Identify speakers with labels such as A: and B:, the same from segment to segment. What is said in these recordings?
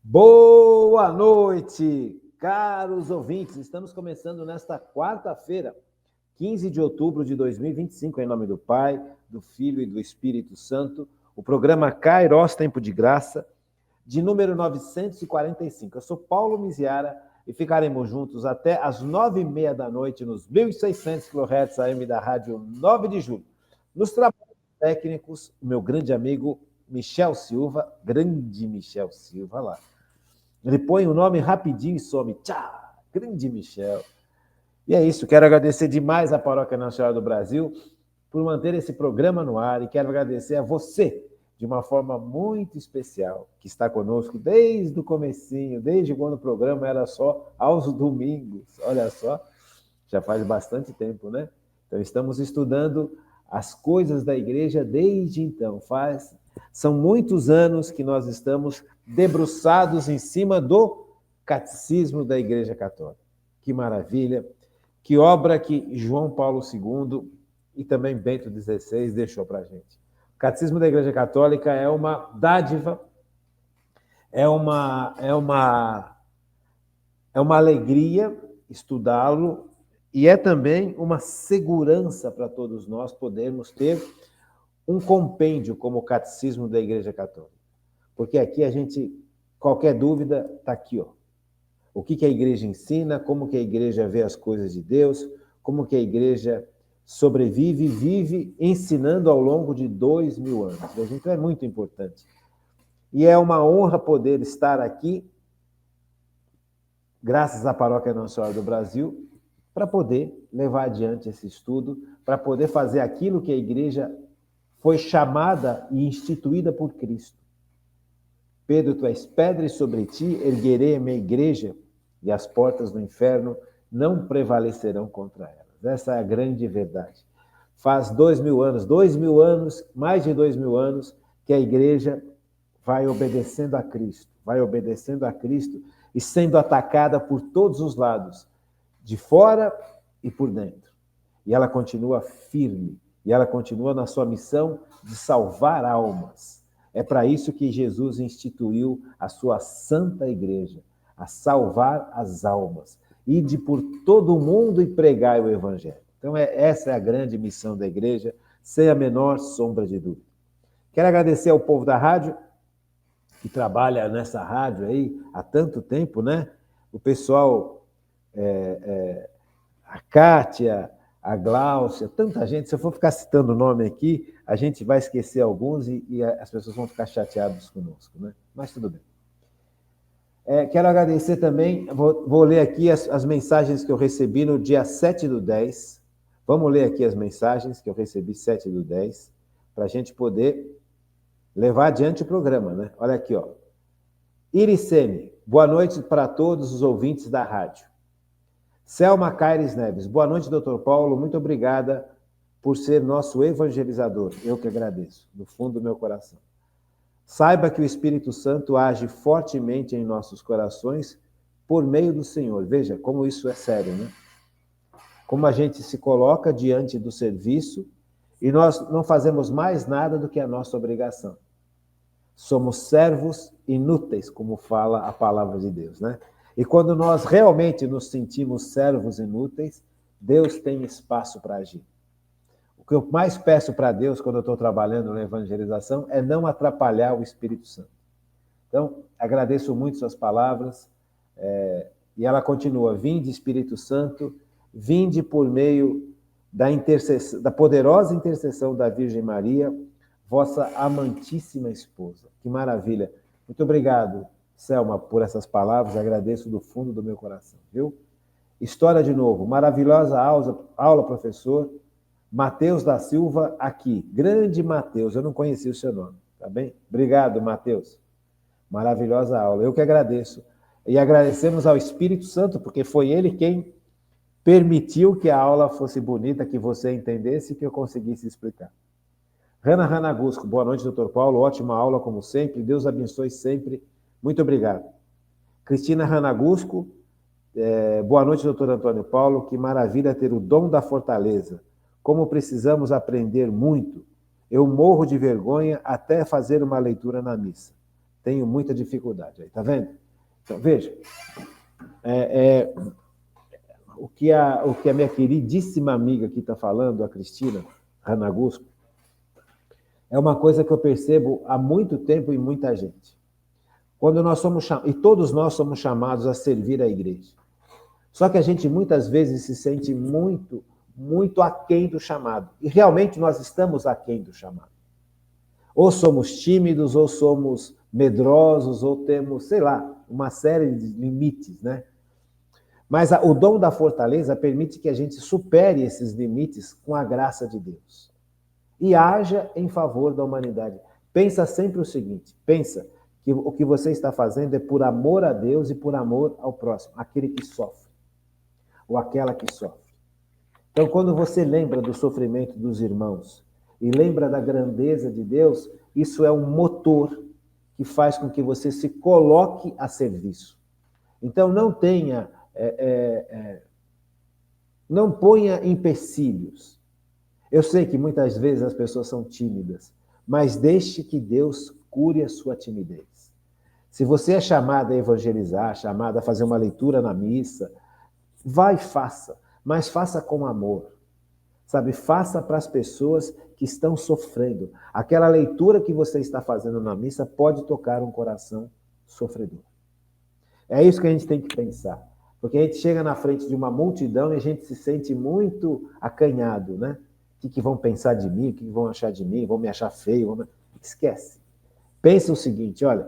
A: Boa noite, caros ouvintes. Estamos começando nesta quarta-feira, 15 de outubro de 2025, em nome do Pai, do Filho e do Espírito Santo, o programa Kairos Tempo de Graça, de número 945. Eu sou Paulo Miziara e ficaremos juntos até às 9h30 da noite nos 1.600 kHz AM da Rádio 9 de Julho. Nos trabalhos técnicos, o meu grande amigo Michel Silva, grande Michel Silva, lá. Ele põe o nome rapidinho e some. Tchau! Grande Michel. E é isso, quero agradecer demais à Paróquia Nossa Senhora do Brasil por manter esse programa no ar e quero agradecer a você de uma forma muito especial, que está conosco desde o comecinho, desde quando o programa era só aos domingos. Olha só, já faz bastante tempo, né? Então, estamos estudando as coisas da igreja desde então. São muitos anos que nós estamos debruçados em cima do Catecismo da Igreja Católica. Que maravilha! Que obra que João Paulo II e também Bento XVI deixou para a gente. O Catecismo da Igreja Católica é uma dádiva, é uma alegria estudá-lo e é também uma segurança para todos nós podermos ter um compêndio como o Catecismo da Igreja Católica. Porque aqui qualquer dúvida, está aqui, ó. O que a igreja ensina, como que a igreja vê as coisas de Deus, como que a igreja sobrevive e vive ensinando ao longo de 2000 anos. Então é muito importante. E é uma honra poder estar aqui, graças à Paróquia Nossa Senhora do Brasil, para poder levar adiante esse estudo, para poder fazer aquilo que a igreja foi chamada e instituída por Cristo. Pedro, tu és pedra e sobre ti erguerei a minha igreja e as portas do inferno não prevalecerão contra elas. Essa é a grande verdade. Faz 2000 anos, mais de 2000 anos, que a igreja vai obedecendo a Cristo e sendo atacada por todos os lados, de fora e por dentro. E ela continua firme, e ela continua na sua missão de salvar almas. É para isso que Jesus instituiu a sua santa igreja, a salvar as almas. Ide por todo o mundo e pregai o evangelho. Então, essa é a grande missão da igreja, sem a menor sombra de dúvida. Quero agradecer ao povo da rádio, que trabalha nessa rádio aí há tanto tempo, né? O pessoal, a Kátia, a Gláucia, tanta gente. Se eu for ficar citando o nome aqui, a gente vai esquecer alguns e as pessoas vão ficar chateadas conosco, né? Mas tudo bem. Quero agradecer também, vou ler aqui as mensagens que eu recebi no dia 7/10. Vamos ler aqui as mensagens que eu recebi 7/10, para a gente poder levar adiante o programa, né? Olha aqui, ó. Iricene, boa noite para todos os ouvintes da rádio. Selma Caires Neves, boa noite, doutor Paulo, muito obrigada por ser nosso evangelizador. Eu que agradeço, do fundo do meu coração. Saiba que o Espírito Santo age fortemente em nossos corações por meio do Senhor. Veja como isso é sério, né? Como a gente se coloca diante do serviço e nós não fazemos mais nada do que a nossa obrigação. Somos servos inúteis, como fala a palavra de Deus, né? E quando nós realmente nos sentimos servos inúteis, Deus tem espaço para agir. O que eu mais peço para Deus quando eu estou trabalhando na evangelização é não atrapalhar o Espírito Santo. Então, agradeço muito suas palavras. E ela continua: vinde, Espírito Santo, vinde por meio da poderosa intercessão da Virgem Maria, vossa amantíssima esposa. Que maravilha. Muito obrigado, Selma, por essas palavras. Agradeço do fundo do meu coração, viu? História de novo. Maravilhosa aula, professor. Mateus da Silva aqui. Grande Mateus, eu não conhecia o seu nome, tá bem? Obrigado, Mateus. Maravilhosa aula. Eu que agradeço. E agradecemos ao Espírito Santo, porque foi ele quem permitiu que a aula fosse bonita, que você entendesse e que eu conseguisse explicar. Rana Ranagusco, boa noite, doutor Paulo. Ótima aula, como sempre. Deus abençoe sempre. Muito obrigado. Cristina Ranagusco, boa noite, doutor Antônio Paulo. Que maravilha ter o dom da fortaleza. Como precisamos aprender muito. Eu morro de vergonha até fazer uma leitura na missa. tenho muita dificuldade. Aí, tá vendo? Então, veja, o que a minha queridíssima amiga aqui está falando, a Cristina Ranagusco, é uma coisa que eu percebo há muito tempo em muita gente. Quando nós somos e todos nós somos chamados a servir a igreja. Só que a gente muitas vezes se sente muito, muito aquém do chamado. E realmente nós estamos aquém do chamado. Ou somos tímidos, ou somos medrosos, ou temos, sei lá, uma série de limites, né? Mas o dom da fortaleza permite que a gente supere esses limites com a graça de Deus. E haja em favor da humanidade. Pensa sempre o seguinte, pensa que o que você está fazendo é por amor a Deus e por amor ao próximo, aquele que sofre, ou aquela que sofre. Então, quando você lembra do sofrimento dos irmãos e lembra da grandeza de Deus, isso é um motor que faz com que você se coloque a serviço. Então, não tenha... não ponha empecilhos. Eu sei que muitas vezes as pessoas são tímidas, mas deixe que Deus cure a sua timidez. Se você é chamado a evangelizar, chamado a fazer uma leitura na missa, vai e faça, mas faça com amor. Sabe, faça para as pessoas que estão sofrendo. Aquela leitura que você está fazendo na missa pode tocar um coração sofredor. É isso que a gente tem que pensar. Porque a gente chega na frente de uma multidão e a gente se sente muito acanhado, né? O que vão pensar de mim? O que vão achar de mim? Vão me achar feio? Esquece. Pensa o seguinte, olha,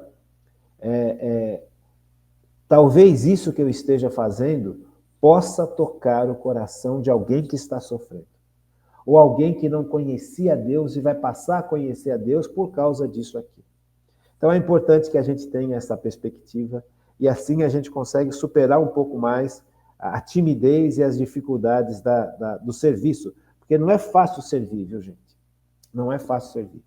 A: talvez isso que eu esteja fazendo possa tocar o coração de alguém que está sofrendo. Ou alguém que não conhecia Deus e vai passar a conhecer a Deus por causa disso aqui. Então é importante que a gente tenha essa perspectiva e assim a gente consegue superar um pouco mais a timidez e as dificuldades do serviço. Porque não é fácil servir, viu, gente? Não é fácil servir.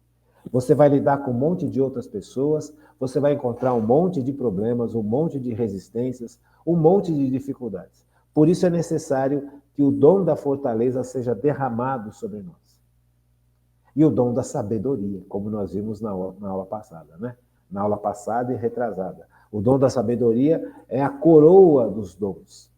A: Você vai lidar com um monte de outras pessoas, você vai encontrar um monte de problemas, um monte de resistências, um monte de dificuldades. Por isso é necessário que o dom da fortaleza seja derramado sobre nós. E o dom da sabedoria, como nós vimos na aula passada, né? Na aula passada e retrasada. O dom da sabedoria é a coroa dos dons.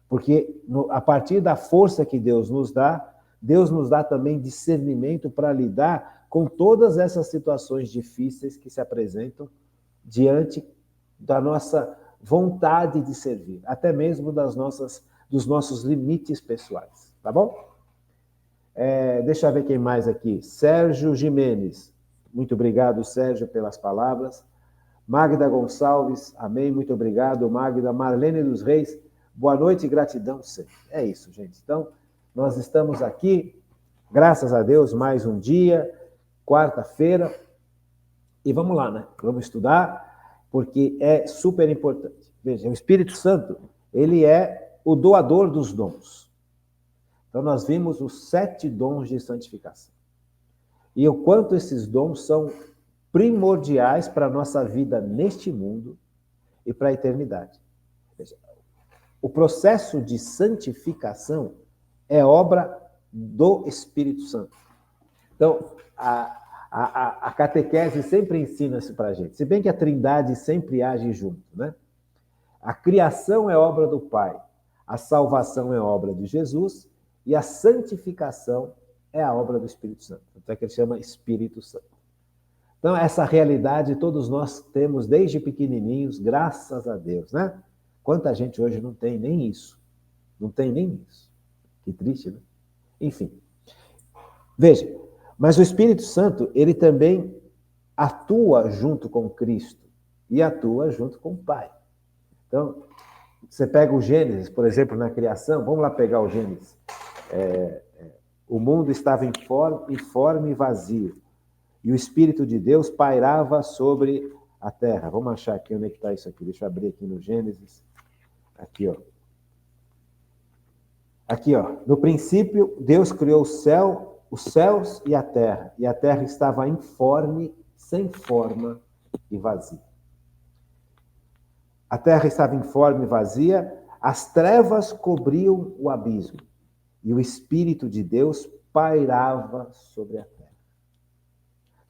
A: Porque a partir da força que Deus nos dá também discernimento para lidar com todas essas situações difíceis que se apresentam diante da nossa vontade de servir, até mesmo dos nossos limites pessoais, tá bom? Deixa eu ver quem mais aqui. Sérgio Jimenez. Muito obrigado, Sérgio, pelas palavras. Magda Gonçalves, amém, muito obrigado. Magda. Marlene dos Reis, boa noite e gratidão sempre. É isso, gente. Então, nós estamos aqui, graças a Deus, mais um dia, quarta-feira, e vamos lá, né? Vamos estudar, porque é super importante. Veja, o Espírito Santo, ele é o doador dos dons. Então, nós vimos os 7 dons de santificação. E o quanto esses dons são primordiais para a nossa vida neste mundo e para a eternidade. Veja, o processo de santificação é obra do Espírito Santo. Então, a catequese sempre ensina isso para a gente. Se bem que a Trindade sempre age junto, né? A criação é obra do Pai, a salvação é obra de Jesus e a santificação é a obra do Espírito Santo. Até que ele chama Espírito Santo. Então, essa realidade todos nós temos desde pequenininhos, graças a Deus, né? Quanta gente hoje não tem nem isso. Não tem nem isso. Que triste, né? Enfim. Veja, mas o Espírito Santo, ele também atua junto com Cristo e atua junto com o Pai. Então, você pega o Gênesis, por exemplo, na criação, vamos lá pegar o Gênesis. O mundo estava informe e vazio, e o Espírito de Deus pairava sobre a terra. Vamos achar aqui onde é que está isso aqui. Deixa eu abrir aqui no Gênesis. Aqui, ó. Aqui, ó. No princípio, Deus criou os céus e a terra estava informe, sem forma e vazia. A terra estava informe e vazia, as trevas cobriam o abismo, e o Espírito de Deus pairava sobre a terra.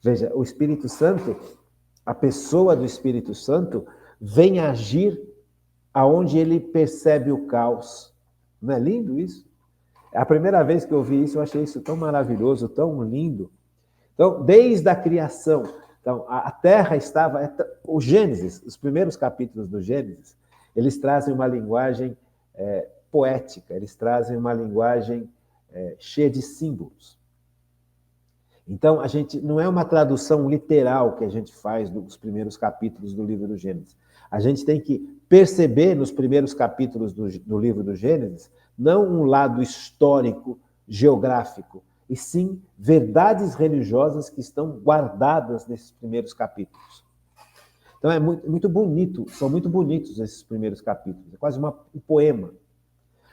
A: Veja, o Espírito Santo a pessoa do Espírito Santo vem agir aonde ele percebe o caos. Não é lindo isso? A primeira vez que eu vi isso, eu achei isso tão maravilhoso, tão lindo. Então, desde a criação, então, a terra estava... O Gênesis, os primeiros capítulos do Gênesis, eles trazem uma linguagem poética, eles trazem uma linguagem cheia de símbolos. Então, a gente não é uma tradução literal que a gente faz dos primeiros capítulos do livro do Gênesis. A gente tem que perceber nos primeiros capítulos do livro do Gênesis não um lado histórico, geográfico, e sim verdades religiosas que estão guardadas nesses primeiros capítulos. Então é muito bonito, são muito bonitos esses primeiros capítulos, é quase um poema.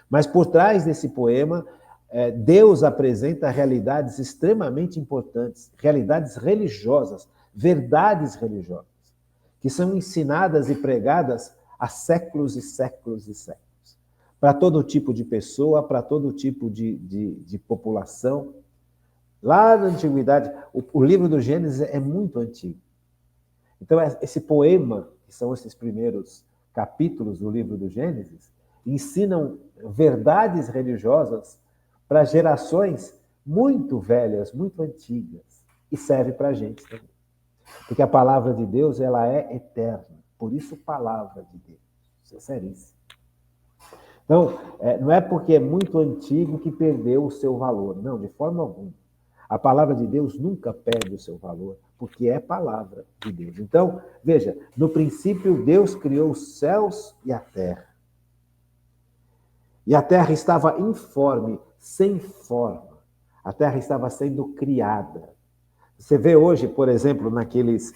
A: Mas por trás desse poema, Deus apresenta realidades extremamente importantes, realidades religiosas, verdades religiosas, que são ensinadas e pregadas há séculos e séculos e séculos. Para todo tipo de pessoa, para todo tipo de população. Lá na antiguidade, o livro do Gênesis é muito antigo. Então, esse poema, que são esses primeiros capítulos do livro do Gênesis, ensinam verdades religiosas para gerações muito velhas, muito antigas, e serve para a gente também. Porque a palavra de Deus, ela é eterna. Por isso, palavra de Deus. Isso é seríssimo. Então, não é porque é muito antigo que perdeu o seu valor. Não, de forma alguma. A palavra de Deus nunca perde o seu valor, porque é palavra de Deus. Então, veja, no princípio Deus criou os céus e a terra. E a terra estava informe, sem forma. A terra estava sendo criada. Você vê hoje, por exemplo, naqueles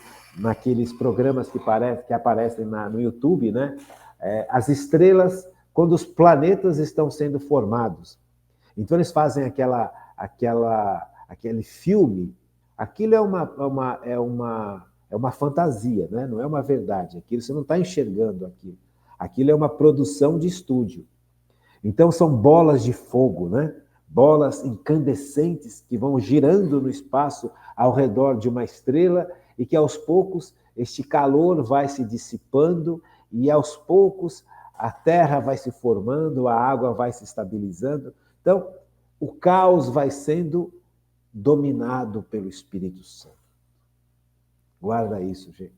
A: programas que aparecem no YouTube, né? As estrelas, quando os planetas estão sendo formados. Então, eles fazem aquele filme. Aquilo é uma fantasia, né? Não é uma verdade. Aquilo você não está enxergando aquilo. Aquilo é uma produção de estúdio. Então, são bolas de fogo, né? Bolas incandescentes que vão girando no espaço ao redor de uma estrela e que, aos poucos, este calor vai se dissipando e, aos poucos, a terra vai se formando, a água vai se estabilizando. Então, o caos vai sendo dominado pelo Espírito Santo. Guarda isso, gente.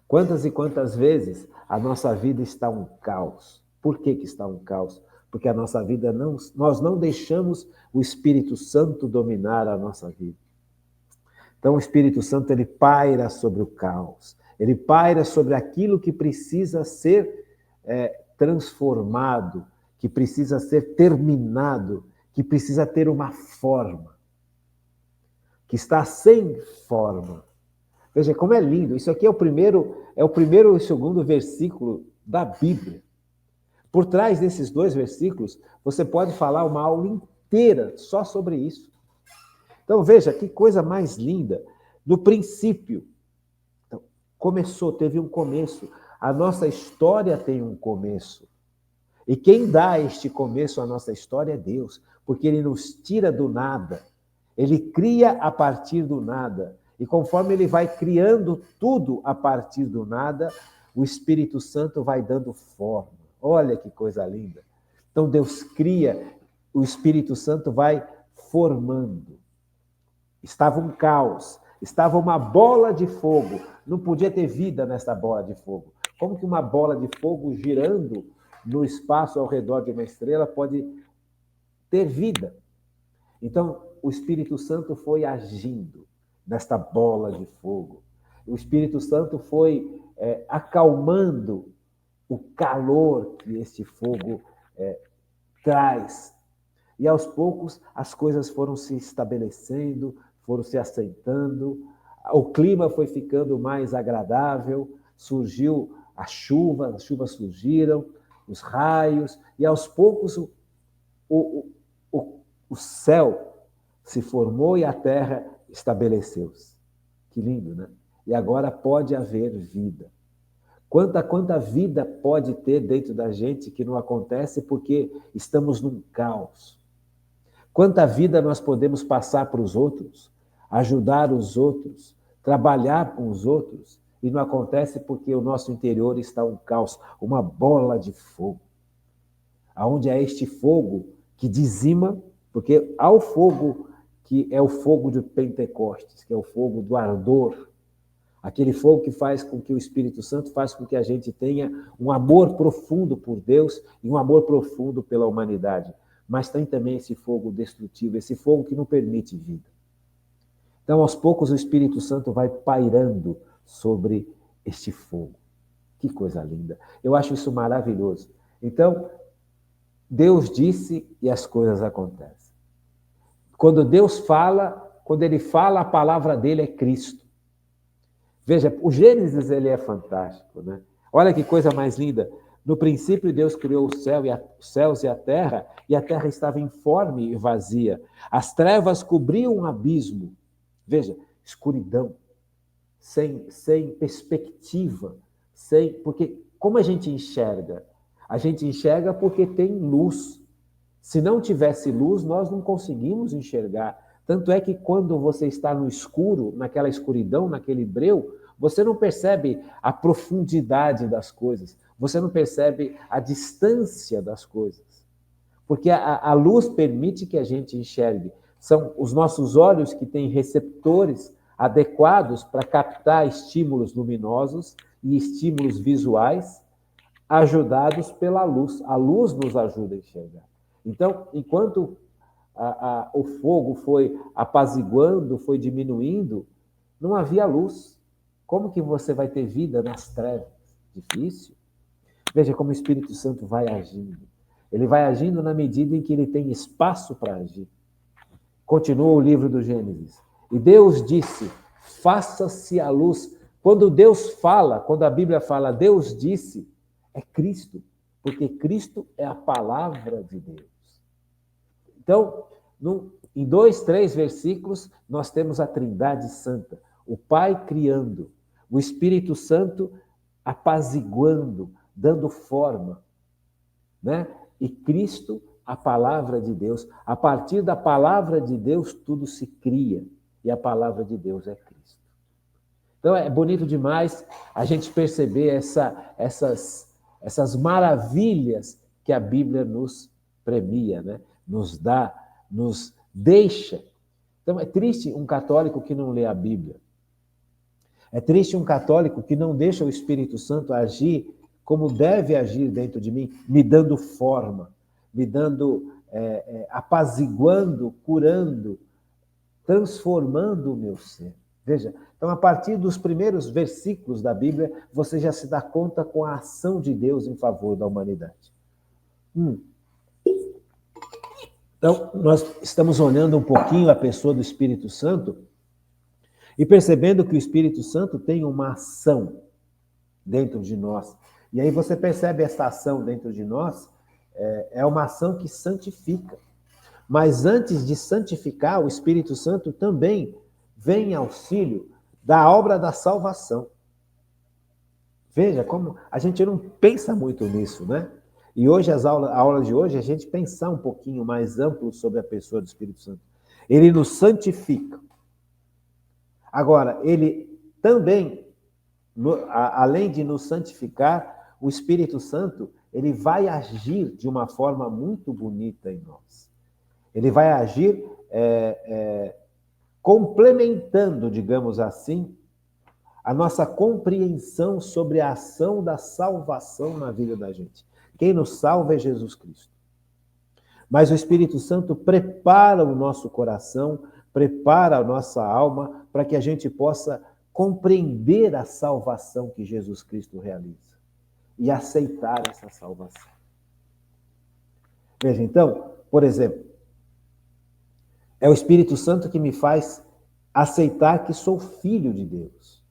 A: Quantas e quantas vezes a nossa vida está um caos? Por que está um caos? Porque a nossa vida nós não deixamos o Espírito Santo dominar a nossa vida. Então o Espírito Santo, ele paira sobre o caos. Ele paira sobre aquilo que precisa ser transformado, que precisa ser terminado, que precisa ter uma forma, que está sem forma. Veja como é lindo. Isso aqui é o primeiro e o segundo versículo da Bíblia. Por trás desses dois versículos, você pode falar uma aula inteira só sobre isso. Então, veja que coisa mais linda. No princípio, então, teve um começo. A nossa história tem um começo. E quem dá este começo à nossa história é Deus, porque Ele nos tira do nada. Ele cria a partir do nada. E conforme Ele vai criando tudo a partir do nada, o Espírito Santo vai dando forma. Olha que coisa linda. Então Deus cria, o Espírito Santo vai formando. Estava um caos, estava uma bola de fogo. Não podia ter vida nessa bola de fogo. Como que uma bola de fogo girando no espaço ao redor de uma estrela pode ter vida? Então, o Espírito Santo foi agindo nesta bola de fogo. O Espírito Santo foi acalmando o calor que este fogo traz. E, aos poucos, as coisas foram se estabelecendo, foram se aceitando, o clima foi ficando mais agradável, surgiu a chuva, as chuvas surgiram, os raios, e, aos poucos, o céu se formou e a terra estabeleceu-se. Que lindo, né? E agora pode haver vida. Quanta vida pode ter dentro da gente que não acontece porque estamos num caos. Quanta vida nós podemos passar para os outros, ajudar os outros, trabalhar com os outros, e não acontece porque o nosso interior está um caos, uma bola de fogo. Aonde é este fogo que dizima, porque há o fogo que é o fogo de Pentecostes, que é o fogo do ardor, aquele fogo que faz com que o Espírito Santo faz com que a gente tenha um amor profundo por Deus e um amor profundo pela humanidade. Mas tem também esse fogo destrutivo, esse fogo que não permite vida. Então, aos poucos, o Espírito Santo vai pairando sobre este fogo. Que coisa linda. Eu acho isso maravilhoso. Então, Deus disse e as coisas acontecem. Quando Deus fala, quando Ele fala, a palavra dele é Cristo. Veja, o Gênesis ele é fantástico, né? Olha que coisa mais linda. No princípio, Deus criou os céus e a terra estava informe e vazia. As trevas cobriam um abismo. Veja, escuridão, sem perspectiva, porque como a gente enxerga? A gente enxerga porque tem luz. Se não tivesse luz, nós não conseguimos enxergar. Tanto é que quando você está no escuro, naquela escuridão, naquele breu, você não percebe a profundidade das coisas, você não percebe a distância das coisas. Porque a luz permite que a gente enxergue. São os nossos olhos que têm receptores adequados para captar estímulos luminosos e estímulos visuais, ajudados pela luz. A luz nos ajuda a enxergar. Então, enquanto o fogo foi apaziguando, foi diminuindo, não havia luz. Como que você vai ter vida nas trevas? Difícil. Veja como o Espírito Santo vai agindo. Ele vai agindo na medida em que ele tem espaço para agir. Continua o livro do Gênesis. E Deus disse, faça-se a luz. Quando Deus fala, quando a Bíblia fala Deus disse, é Cristo, porque Cristo é a palavra de Deus. Então, em 2, 3 versículos, nós temos a Trindade Santa, o Pai criando, o Espírito Santo apaziguando, dando forma, né? E Cristo, a palavra de Deus. A partir da palavra de Deus, tudo se cria, e a palavra de Deus é Cristo. Então, é bonito demais a gente perceber essas maravilhas que a Bíblia nos premia, né? Nos dá, nos deixa. Então, é triste um católico que não lê a Bíblia. É triste um católico que não deixa o Espírito Santo agir como deve agir dentro de mim, me dando forma, me dando, apaziguando, curando, transformando o meu ser. Veja, então a partir dos primeiros versículos da Bíblia, você já se dá conta com a ação de Deus em favor da humanidade. Então, nós estamos olhando um pouquinho a pessoa do Espírito Santo e percebendo que o Espírito Santo tem uma ação dentro de nós. E aí você percebe essa ação dentro de nós, é uma ação que santifica. Mas antes de santificar, o Espírito Santo também vem em auxílio da obra da salvação. Veja como a gente não pensa muito nisso, né? E hoje, a aula de hoje, a gente pensar um pouquinho mais amplo sobre a pessoa do Espírito Santo. Ele nos santifica. Agora, ele também, além de nos santificar, o Espírito Santo, ele vai agir de uma forma muito bonita em nós. Ele vai agir complementando, digamos assim, a nossa compreensão sobre a ação da salvação na vida da gente. Quem nos salva é Jesus Cristo. Mas o Espírito Santo prepara o nosso coração, prepara a nossa alma para que a gente possa compreender a salvação que Jesus Cristo realiza e aceitar essa salvação. Veja, então, por exemplo, é o Espírito Santo que me faz aceitar que sou filho de Deus.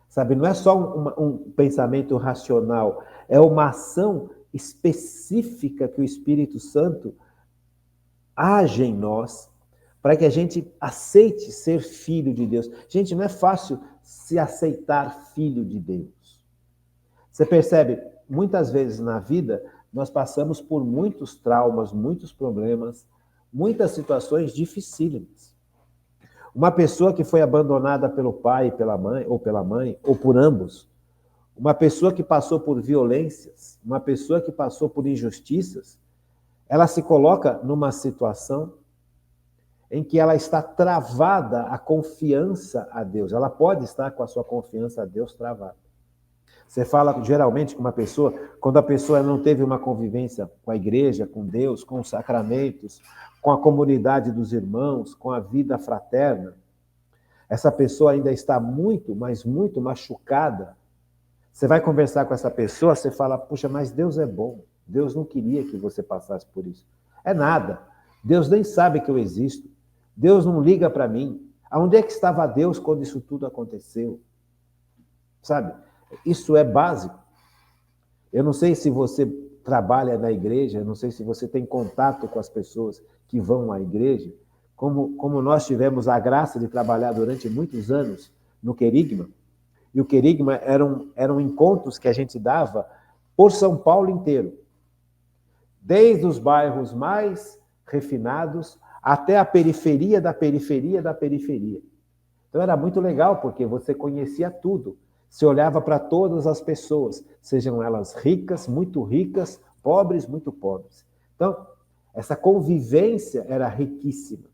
A: Sabe, não é só um pensamento racional, é uma ação específica que o Espírito Santo age em nós para que a gente aceite ser filho de Deus. Gente, não é fácil se aceitar filho de Deus. Você percebe, muitas vezes na vida, nós passamos por muitos traumas, muitos problemas, muitas situações dificílimas. Uma pessoa que foi abandonada pelo pai, pela mãe, ou por ambos, uma pessoa que passou por violências, uma pessoa que passou por injustiças, ela se coloca numa situação em que ela está travada a confiança a Deus. Ela pode estar com a sua confiança a Deus travada. Você fala geralmente com uma pessoa, quando a pessoa não teve uma convivência com a igreja, com Deus, com os sacramentos, com a comunidade dos irmãos, com a vida fraterna, essa pessoa ainda está muito, mas muito machucada. Você vai conversar com essa pessoa, você fala, puxa, mas Deus é bom. Deus não queria que você passasse por isso. É nada. Deus nem sabe que eu existo. Deus não liga para mim. Aonde é que estava Deus quando isso tudo aconteceu? Sabe? Isso é básico. Eu não sei se você trabalha na igreja, eu não sei se você tem contato com as pessoas que vão à igreja, como nós tivemos a graça de trabalhar durante muitos anos no Querigma, e o Querigma eram encontros que a gente dava por São Paulo inteiro, desde os bairros mais refinados até a periferia da periferia da periferia. Então era muito legal, porque você conhecia tudo. Você olhava para todas as pessoas, sejam elas ricas, muito ricas, pobres, muito pobres. Então, essa convivência era riquíssima,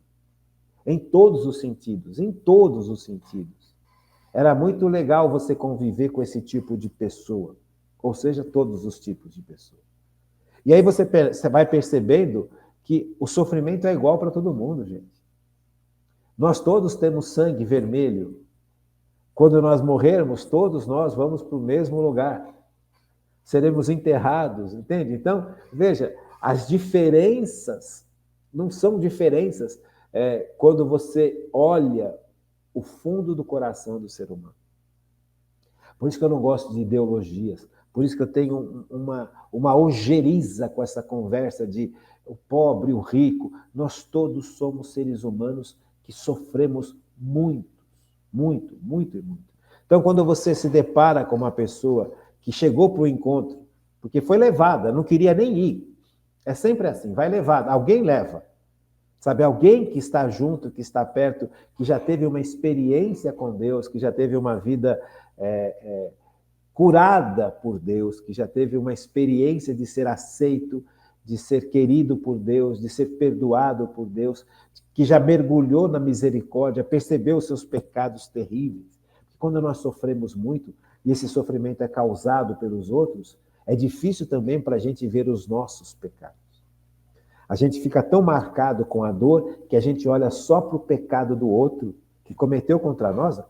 A: em todos os sentidos, em todos os sentidos. Era muito legal você conviver com esse tipo de pessoa, ou seja, todos os tipos de pessoa. E aí você vai percebendo que o sofrimento é igual para todo mundo, gente. Nós todos temos sangue vermelho. Quando nós morrermos, todos nós vamos para o mesmo lugar. Seremos enterrados, entende? Então, veja, as diferenças não são diferenças quando você olha o fundo do coração do ser humano. Por isso que eu não gosto de ideologias, por isso que eu tenho uma ojeriza com essa conversa de o pobre, o rico. Nós todos somos seres humanos que sofremos muito, muito, muito e muito. Então, quando você se depara com uma pessoa que chegou para o encontro, porque foi levada, não queria nem ir, é sempre assim, vai levada, alguém leva. Sabe, alguém que está junto, que está perto, que já teve uma experiência com Deus, que já teve uma vida curada por Deus, que já teve uma experiência de ser aceito, de ser querido por Deus, de ser perdoado por Deus, que já mergulhou na misericórdia, percebeu os seus pecados terríveis. Quando nós sofremos muito, e esse sofrimento é causado pelos outros, é difícil também para a gente ver os nossos pecados. A gente fica tão marcado com a dor que a gente olha só para o pecado do outro que cometeu contra nós,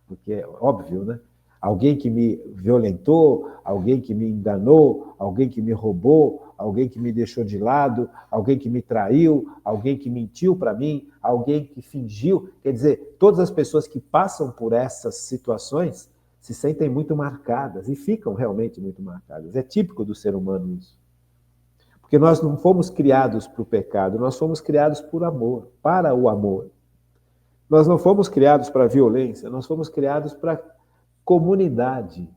A: porque é óbvio, né? Alguém que me violentou, alguém que me enganou, alguém que me roubou, alguém que me deixou de lado, alguém que me traiu, alguém que mentiu para mim, alguém que fingiu. Quer dizer, todas as pessoas que passam por essas situações se sentem muito marcadas e ficam realmente muito marcadas. É típico do ser humano isso. Porque nós não fomos criados para o pecado, nós fomos criados por amor, para o amor. Nós não fomos criados para a violência, nós fomos criados para comunidade.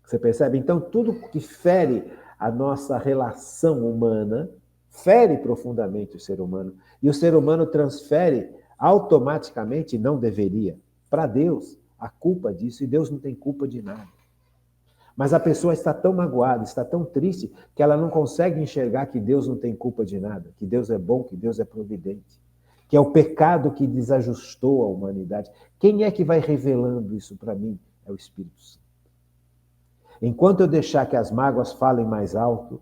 A: Você percebe? Então, tudo que fere a nossa relação humana, fere profundamente o ser humano. E o ser humano transfere automaticamente, não deveria, para Deus a culpa disso. E Deus não tem culpa de nada. Mas a pessoa está tão magoada, está tão triste, que ela não consegue enxergar que Deus não tem culpa de nada, que Deus é bom, que Deus é providente, que é o pecado que desajustou a humanidade. Quem é que vai revelando isso para mim? É o Espírito Santo. Enquanto eu deixar que as mágoas falem mais alto,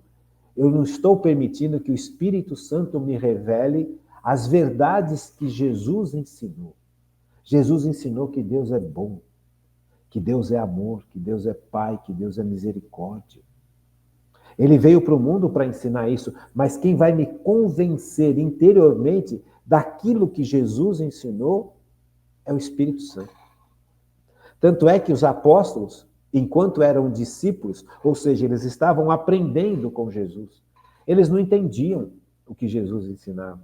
A: eu não estou permitindo que o Espírito Santo me revele as verdades que Jesus ensinou. Jesus ensinou que Deus é bom, que Deus é amor, que Deus é Pai, que Deus é misericórdia. Ele veio para o mundo para ensinar isso, mas quem vai me convencer interiormente daquilo que Jesus ensinou é o Espírito Santo. Tanto é que os apóstolos, enquanto eram discípulos, ou seja, eles estavam aprendendo com Jesus, eles não entendiam o que Jesus ensinava.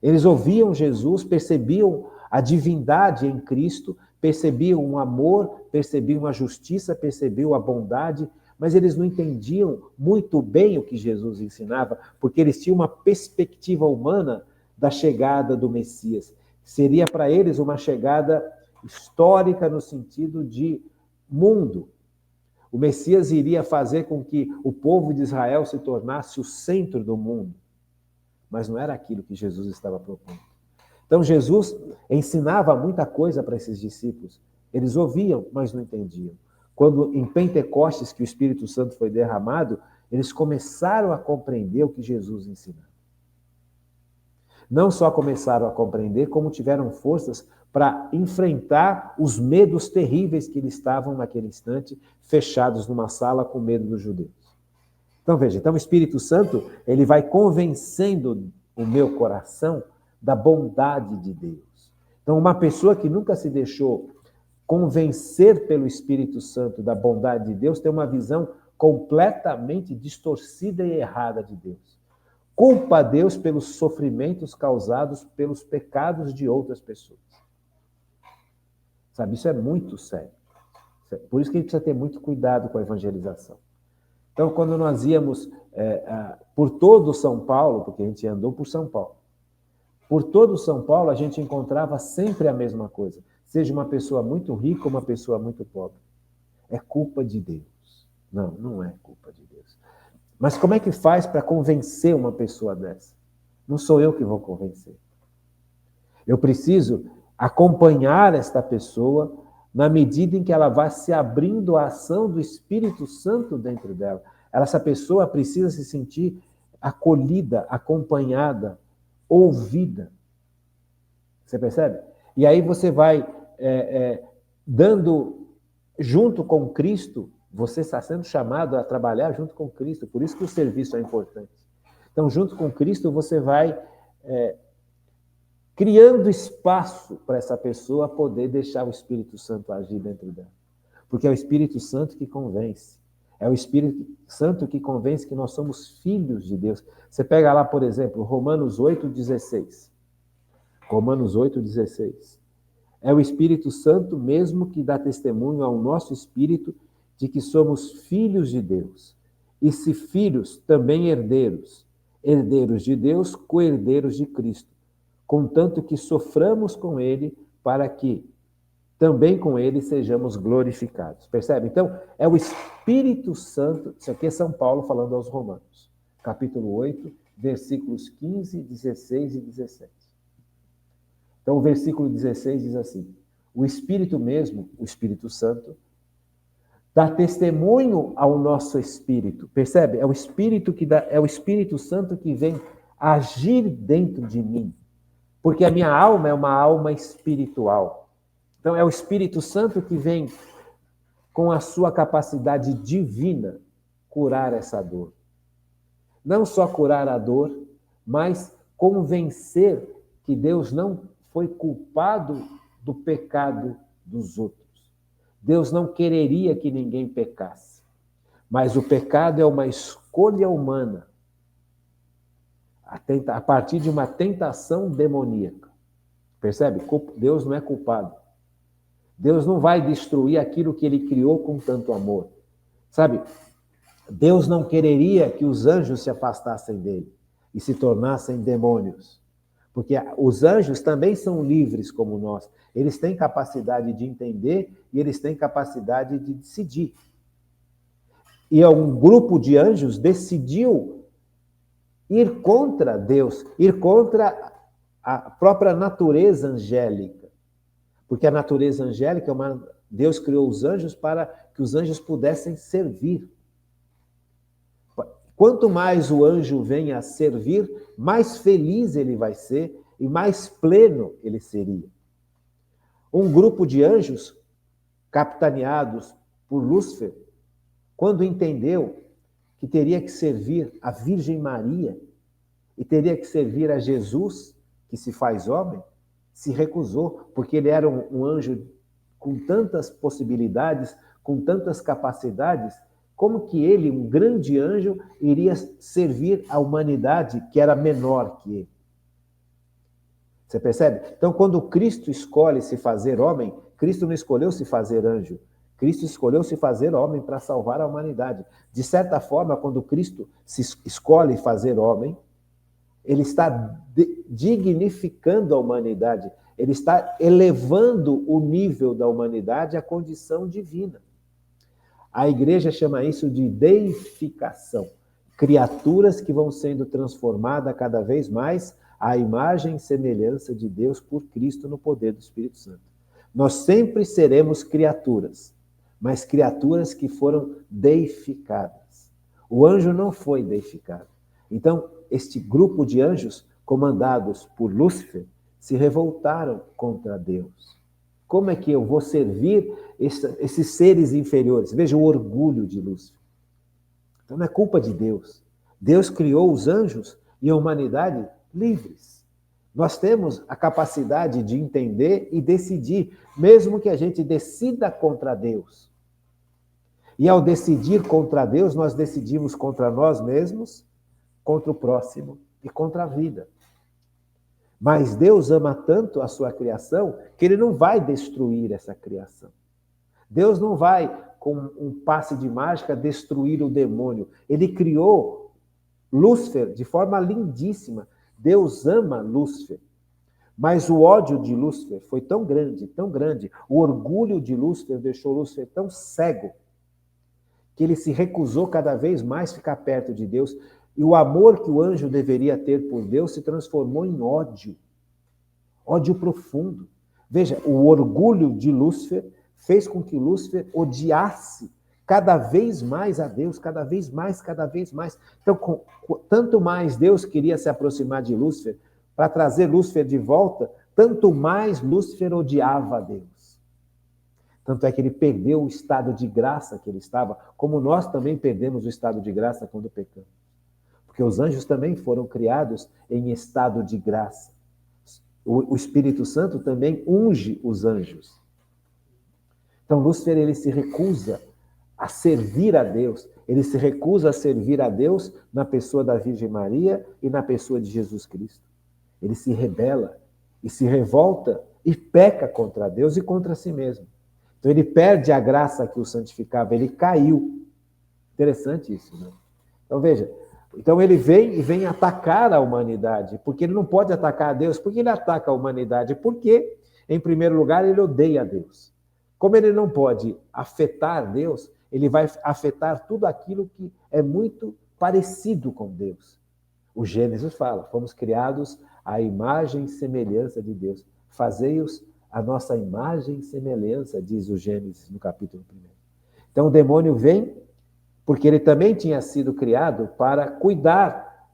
A: Eles ouviam Jesus, percebiam a divindade em Cristo, percebiam o amor, percebiam a justiça, percebiam a bondade, mas eles não entendiam muito bem o que Jesus ensinava, porque eles tinham uma perspectiva humana da chegada do Messias, Seria para eles uma chegada histórica no sentido de mundo. O Messias iria fazer com que o povo de Israel se tornasse o centro do mundo. Mas não era aquilo que Jesus estava propondo. Então Jesus ensinava muita coisa para esses discípulos. Eles ouviam, mas não entendiam. Quando em Pentecostes, que o Espírito Santo foi derramado, eles começaram a compreender o que Jesus ensinava. Não só começaram a compreender, como tiveram forças para enfrentar os medos terríveis que eles estavam naquele instante, fechados numa sala com medo dos judeus. Então veja, o Espírito Santo, ele vai convencendo o meu coração da bondade de Deus. Então uma pessoa que nunca se deixou convencer pelo Espírito Santo da bondade de Deus tem uma visão completamente distorcida e errada de Deus. Culpa a Deus pelos sofrimentos causados pelos pecados de outras pessoas. Sabe, isso é muito sério. Por isso que a gente precisa ter muito cuidado com a evangelização. Então, quando nós íamos por todo São Paulo, porque a gente andou por São Paulo, por todo São Paulo a gente encontrava sempre a mesma coisa. Seja uma pessoa muito rica ou uma pessoa muito pobre. É culpa de Deus. Não, não é culpa de Deus. Mas como é que faz para convencer uma pessoa dessa? Não sou eu que vou convencer. Eu preciso acompanhar esta pessoa na medida em que ela vai se abrindo à ação do Espírito Santo dentro dela. Essa pessoa precisa se sentir acolhida, acompanhada, ouvida. Você percebe? E aí você vai dando, junto com Cristo, você está sendo chamado a trabalhar junto com Cristo, por isso que o serviço é importante. Então, junto com Cristo, você vai criando espaço para essa pessoa poder deixar o Espírito Santo agir dentro dela. Porque é o Espírito Santo que convence. É o Espírito Santo que convence que nós somos filhos de Deus. Você pega lá, por exemplo, Romanos 8,16. Romanos 8,16. É o Espírito Santo mesmo que dá testemunho ao nosso espírito de que somos filhos de Deus. E se filhos, também herdeiros. Herdeiros de Deus, co-herdeiros de Cristo. Contanto que soframos com Ele, para que também com Ele sejamos glorificados. Percebe? Então, é o Espírito Santo, isso aqui é São Paulo falando aos Romanos, capítulo 8, versículos 15, 16 e 17. Então, o versículo 16 diz assim: o Espírito mesmo, o Espírito Santo, dá testemunho ao nosso espírito. Percebe? É o Espírito que dá, é o Espírito Santo que vem agir dentro de mim. Porque a minha alma é uma alma espiritual. Então é o Espírito Santo que vem com a sua capacidade divina curar essa dor. Não só curar a dor, mas convencer que Deus não foi culpado do pecado dos outros. Deus não quereria que ninguém pecasse. Mas o pecado é uma escolha humana, a partir de uma tentação demoníaca. Percebe? Deus não é culpado. Deus não vai destruir aquilo que Ele criou com tanto amor. Sabe? Deus não quereria que os anjos se afastassem dele e se tornassem demônios. Porque os anjos também são livres como nós. Eles têm capacidade de entender e eles têm capacidade de decidir. E um grupo de anjos decidiu ir contra Deus, ir contra a própria natureza angélica. Porque a natureza angélica, Deus criou os anjos para que os anjos pudessem servir. Quanto mais o anjo vem a servir, mais feliz ele vai ser e mais pleno ele seria. Um grupo de anjos, capitaneados por Lúcifer, quando entendeu que teria que servir a Virgem Maria e teria que servir a Jesus, que se faz homem, se recusou, porque ele era um anjo com tantas possibilidades, com tantas capacidades. Como que ele, um grande anjo, iria servir a humanidade que era menor que ele? Você percebe? Então, quando Cristo escolhe se fazer homem, Cristo não escolheu se fazer anjo. Cristo escolheu se fazer homem para salvar a humanidade. De certa forma, quando Cristo se escolhe fazer homem, ele está dignificando a humanidade. Ele está elevando o nível da humanidade à condição divina. A igreja chama isso de deificação. Criaturas que vão sendo transformadas cada vez mais à imagem e semelhança de Deus por Cristo no poder do Espírito Santo. Nós sempre seremos criaturas, mas criaturas que foram deificadas. O anjo não foi deificado. Então, este grupo de anjos, comandados por Lúcifer, se revoltaram contra Deus. Como é que eu vou servir esses seres inferiores? Veja o orgulho de Lúcifer. Então não é culpa de Deus. Deus criou os anjos e a humanidade livres. Nós temos a capacidade de entender e decidir, mesmo que a gente decida contra Deus. E ao decidir contra Deus, nós decidimos contra nós mesmos, contra o próximo e contra a vida. Mas Deus ama tanto a sua criação que ele não vai destruir essa criação. Deus não vai, com um passe de mágica, destruir o demônio. Ele criou Lúcifer de forma lindíssima. Deus ama Lúcifer. Mas o ódio de Lúcifer foi tão grande, o orgulho de Lúcifer deixou Lúcifer tão cego, que ele se recusou cada vez mais ficar perto de Deus. E o amor que o anjo deveria ter por Deus se transformou em ódio. Ódio profundo. Veja, o orgulho de Lúcifer fez com que Lúcifer odiasse cada vez mais a Deus, cada vez mais. Então, tanto mais Deus queria se aproximar de Lúcifer para trazer Lúcifer de volta, tanto mais Lúcifer odiava a Deus. Tanto é que ele perdeu o estado de graça que ele estava, como nós também perdemos o estado de graça quando pecamos. Porque os anjos também foram criados em estado de graça. O Espírito Santo também unge os anjos. Então, Lúcifer, ele se recusa a servir a Deus. Ele se recusa a servir a Deus na pessoa da Virgem Maria e na pessoa de Jesus Cristo. Ele se rebela e se revolta e peca contra Deus e contra si mesmo. Então, ele perde a graça que o santificava. Ele caiu. Interessante isso, né? Então, veja. Então ele vem atacar a humanidade, porque ele não pode atacar a Deus. Por que ele ataca a humanidade? Porque, em primeiro lugar, ele odeia a Deus. Como ele não pode afetar Deus, ele vai afetar tudo aquilo que é muito parecido com Deus. O Gênesis fala, fomos criados à imagem e semelhança de Deus. Fazei-os a nossa imagem e semelhança, diz o Gênesis no capítulo 1. Então o demônio vem porque ele também tinha sido criado para cuidar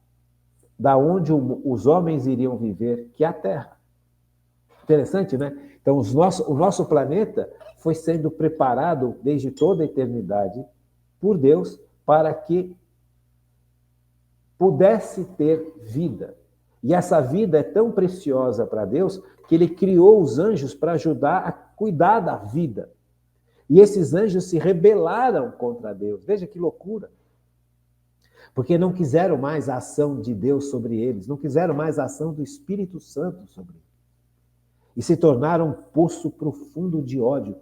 A: da onde os homens iriam viver, que é a Terra. Interessante, né? Então, o nosso planeta foi sendo preparado desde toda a eternidade por Deus para que pudesse ter vida. E essa vida é tão preciosa para Deus que ele criou os anjos para ajudar a cuidar da vida. E esses anjos se rebelaram contra Deus. Veja que loucura. Porque não quiseram mais a ação de Deus sobre eles, não quiseram mais a ação do Espírito Santo sobre eles. E se tornaram um poço profundo de ódio.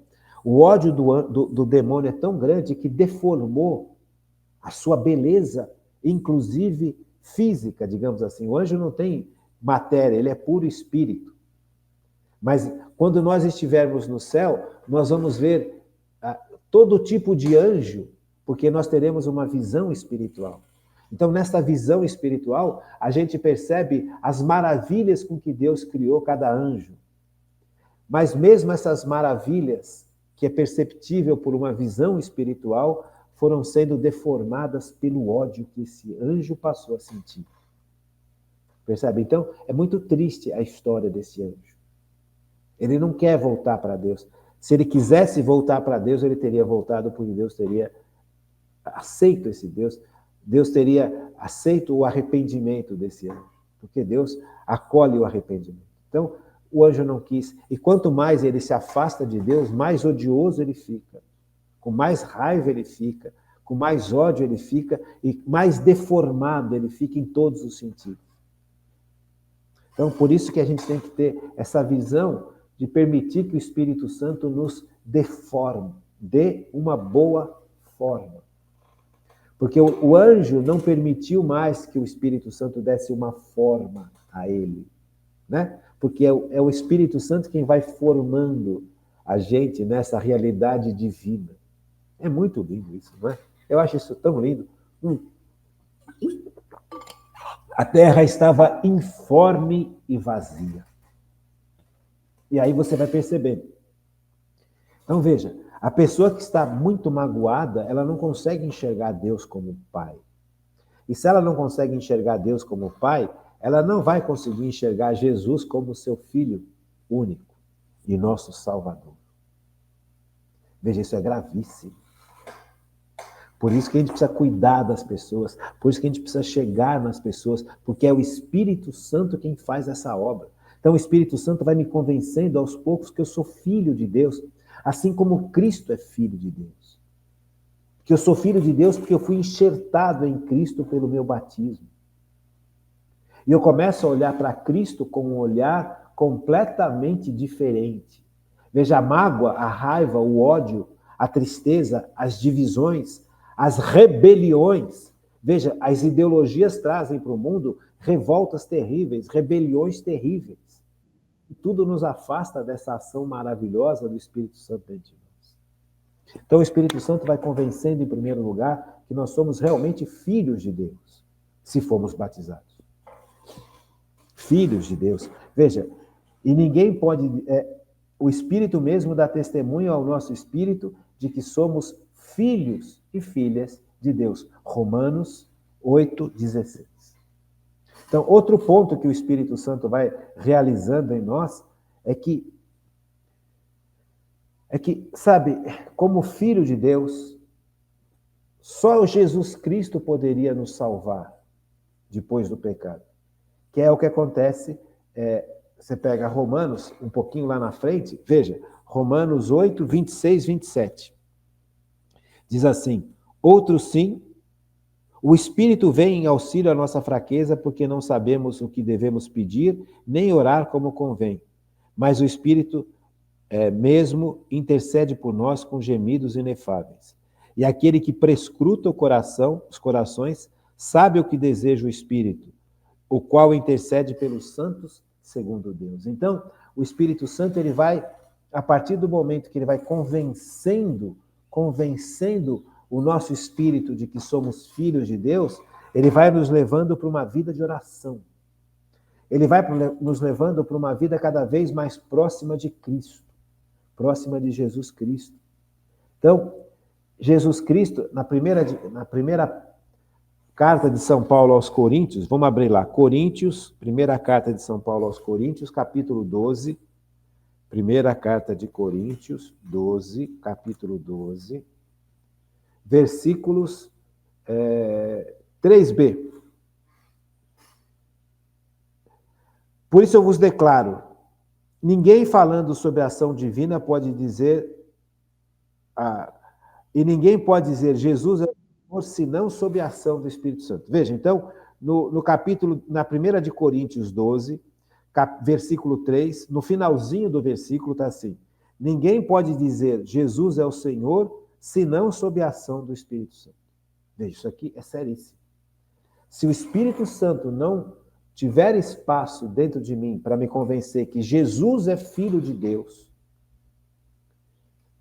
A: O ódio do demônio é tão grande que deformou a sua beleza, inclusive física, digamos assim. O anjo não tem matéria, ele é puro espírito. Mas quando nós estivermos no céu, nós vamos ver todo tipo de anjo, porque nós teremos uma visão espiritual. Então, nesta visão espiritual, a gente percebe as maravilhas com que Deus criou cada anjo. Mas mesmo essas maravilhas, que é perceptível por uma visão espiritual, foram sendo deformadas pelo ódio que esse anjo passou a sentir. Percebe? Então, é muito triste a história desse anjo. Ele não quer voltar para Deus. Se ele quisesse voltar para Deus, ele teria voltado porque Deus teria aceito esse Deus. Deus teria aceito o arrependimento desse anjo, porque Deus acolhe o arrependimento. Então, o anjo não quis. E quanto mais ele se afasta de Deus, mais odioso ele fica. Com mais raiva ele fica, com mais ódio ele fica e mais deformado ele fica em todos os sentidos. Então, por isso que a gente tem que ter essa visão de permitir que o Espírito Santo nos deforme, dê uma boa forma. Porque o anjo não permitiu mais que o Espírito Santo desse uma forma a ele, né? porque é o Espírito Santo quem vai formando a gente nessa realidade divina. É muito lindo isso, não é? Eu acho isso tão lindo. A terra estava informe e vazia. E aí você vai perceber. Então veja, a pessoa que está muito magoada, ela não consegue enxergar Deus como Pai. E se ela não consegue enxergar Deus como Pai, ela não vai conseguir enxergar Jesus como seu Filho único e nosso Salvador. Veja, isso é gravíssimo. Por isso que a gente precisa cuidar das pessoas, por isso que a gente precisa chegar nas pessoas, porque é o Espírito Santo quem faz essa obra. Então o Espírito Santo vai me convencendo aos poucos que eu sou filho de Deus, assim como Cristo é filho de Deus. Que eu sou filho de Deus porque eu fui enxertado em Cristo pelo meu batismo. E eu começo a olhar para Cristo com um olhar completamente diferente. Veja, a mágoa, a raiva, o ódio, a tristeza, as divisões, as rebeliões. Veja, as ideologias trazem para o mundo revoltas terríveis, rebeliões terríveis. E tudo nos afasta dessa ação maravilhosa do Espírito Santo dentro de nós. Então o Espírito Santo vai convencendo, em primeiro lugar, que nós somos realmente filhos de Deus, se formos batizados. Filhos de Deus. Veja, e ninguém pode... o Espírito mesmo dá testemunho ao nosso espírito de que somos filhos e filhas de Deus. Romanos 8:16. Então, outro ponto que o Espírito Santo vai realizando em nós é que, sabe, como filho de Deus, só Jesus Cristo poderia nos salvar depois do pecado. Que é o que acontece, você pega Romanos, um pouquinho lá na frente, veja, Romanos 8, 26, 27. Diz assim, outros sim, o Espírito vem em auxílio à nossa fraqueza, porque não sabemos o que devemos pedir, nem orar como convém. Mas o Espírito mesmo intercede por nós com gemidos inefáveis. E aquele que prescruta os corações, sabe o que deseja o Espírito, o qual intercede pelos santos segundo Deus. Então, o Espírito Santo, ele vai, a partir do momento que ele vai convencendo o nosso espírito de que somos filhos de Deus, ele vai nos levando para uma vida de oração. Ele vai nos levando para uma vida cada vez mais próxima de Cristo, próxima de Jesus Cristo. Então, Jesus Cristo, na primeira carta de São Paulo aos Coríntios, vamos abrir lá, Coríntios, primeira carta de São Paulo aos Coríntios, capítulo 12, primeira carta de Coríntios, 12, capítulo 12, versículos 3b. Por isso eu vos declaro, ninguém falando sobre a ação divina pode dizer, e ninguém pode dizer Jesus é o Senhor, senão sob a ação do Espírito Santo. Veja, então, no capítulo, na 1 de Coríntios 12, versículo 3, no finalzinho do versículo está assim, ninguém pode dizer Jesus é o Senhor, senão sob a ação do Espírito Santo. Veja, isso aqui é seríssimo. Se o Espírito Santo não tiver espaço dentro de mim para me convencer que Jesus é Filho de Deus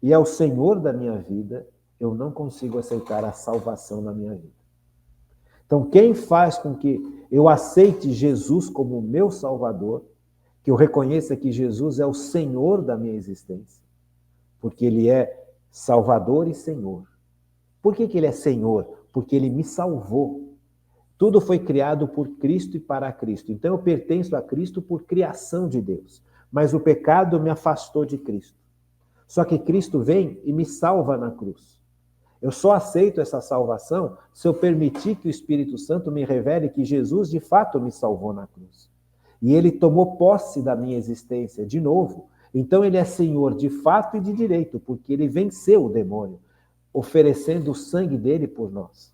A: e é o Senhor da minha vida, eu não consigo aceitar a salvação na minha vida. Então, quem faz com que eu aceite Jesus como meu Salvador, que eu reconheça que Jesus é o Senhor da minha existência, porque Ele é Salvador e Senhor. Por que Ele é Senhor? Porque Ele me salvou. Tudo foi criado por Cristo e para Cristo. Então eu pertenço a Cristo por criação de Deus. Mas o pecado me afastou de Cristo. Só que Cristo vem e me salva na cruz. Eu só aceito essa salvação se eu permitir que o Espírito Santo me revele que Jesus de fato me salvou na cruz. E Ele tomou posse da minha existência de novo. Então Ele é Senhor de fato e de direito, porque Ele venceu o demônio, oferecendo o sangue dele por nós.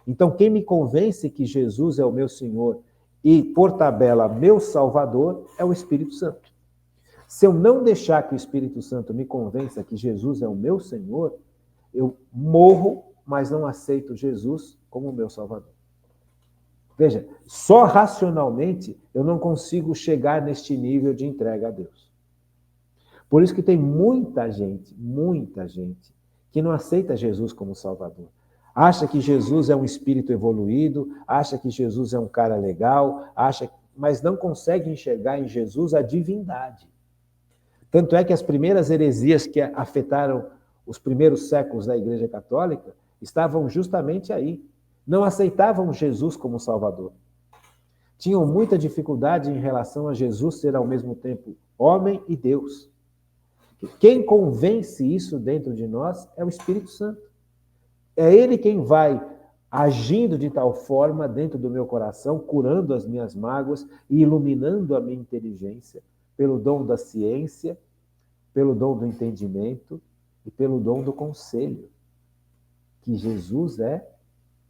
A: Então, quem me convence que Jesus é o meu Senhor e, por tabela, meu Salvador, é o Espírito Santo. Se eu não deixar que o Espírito Santo me convença que Jesus é o meu Senhor, eu morro, mas não aceito Jesus como meu Salvador. Veja, só racionalmente eu não consigo chegar neste nível de entrega a Deus. Por isso que tem muita gente, que não aceita Jesus como Salvador. Acha que Jesus é um espírito evoluído, acha que Jesus é um cara legal, mas não consegue enxergar em Jesus a divindade. Tanto é que as primeiras heresias que afetaram os primeiros séculos da Igreja Católica estavam justamente aí. Não aceitavam Jesus como Salvador. Tinham muita dificuldade em relação a Jesus ser ao mesmo tempo homem e Deus. Quem convence isso dentro de nós é o Espírito Santo. É ele quem vai agindo de tal forma dentro do meu coração, curando as minhas mágoas e iluminando a minha inteligência pelo dom da ciência, pelo dom do entendimento e pelo dom do conselho, que Jesus é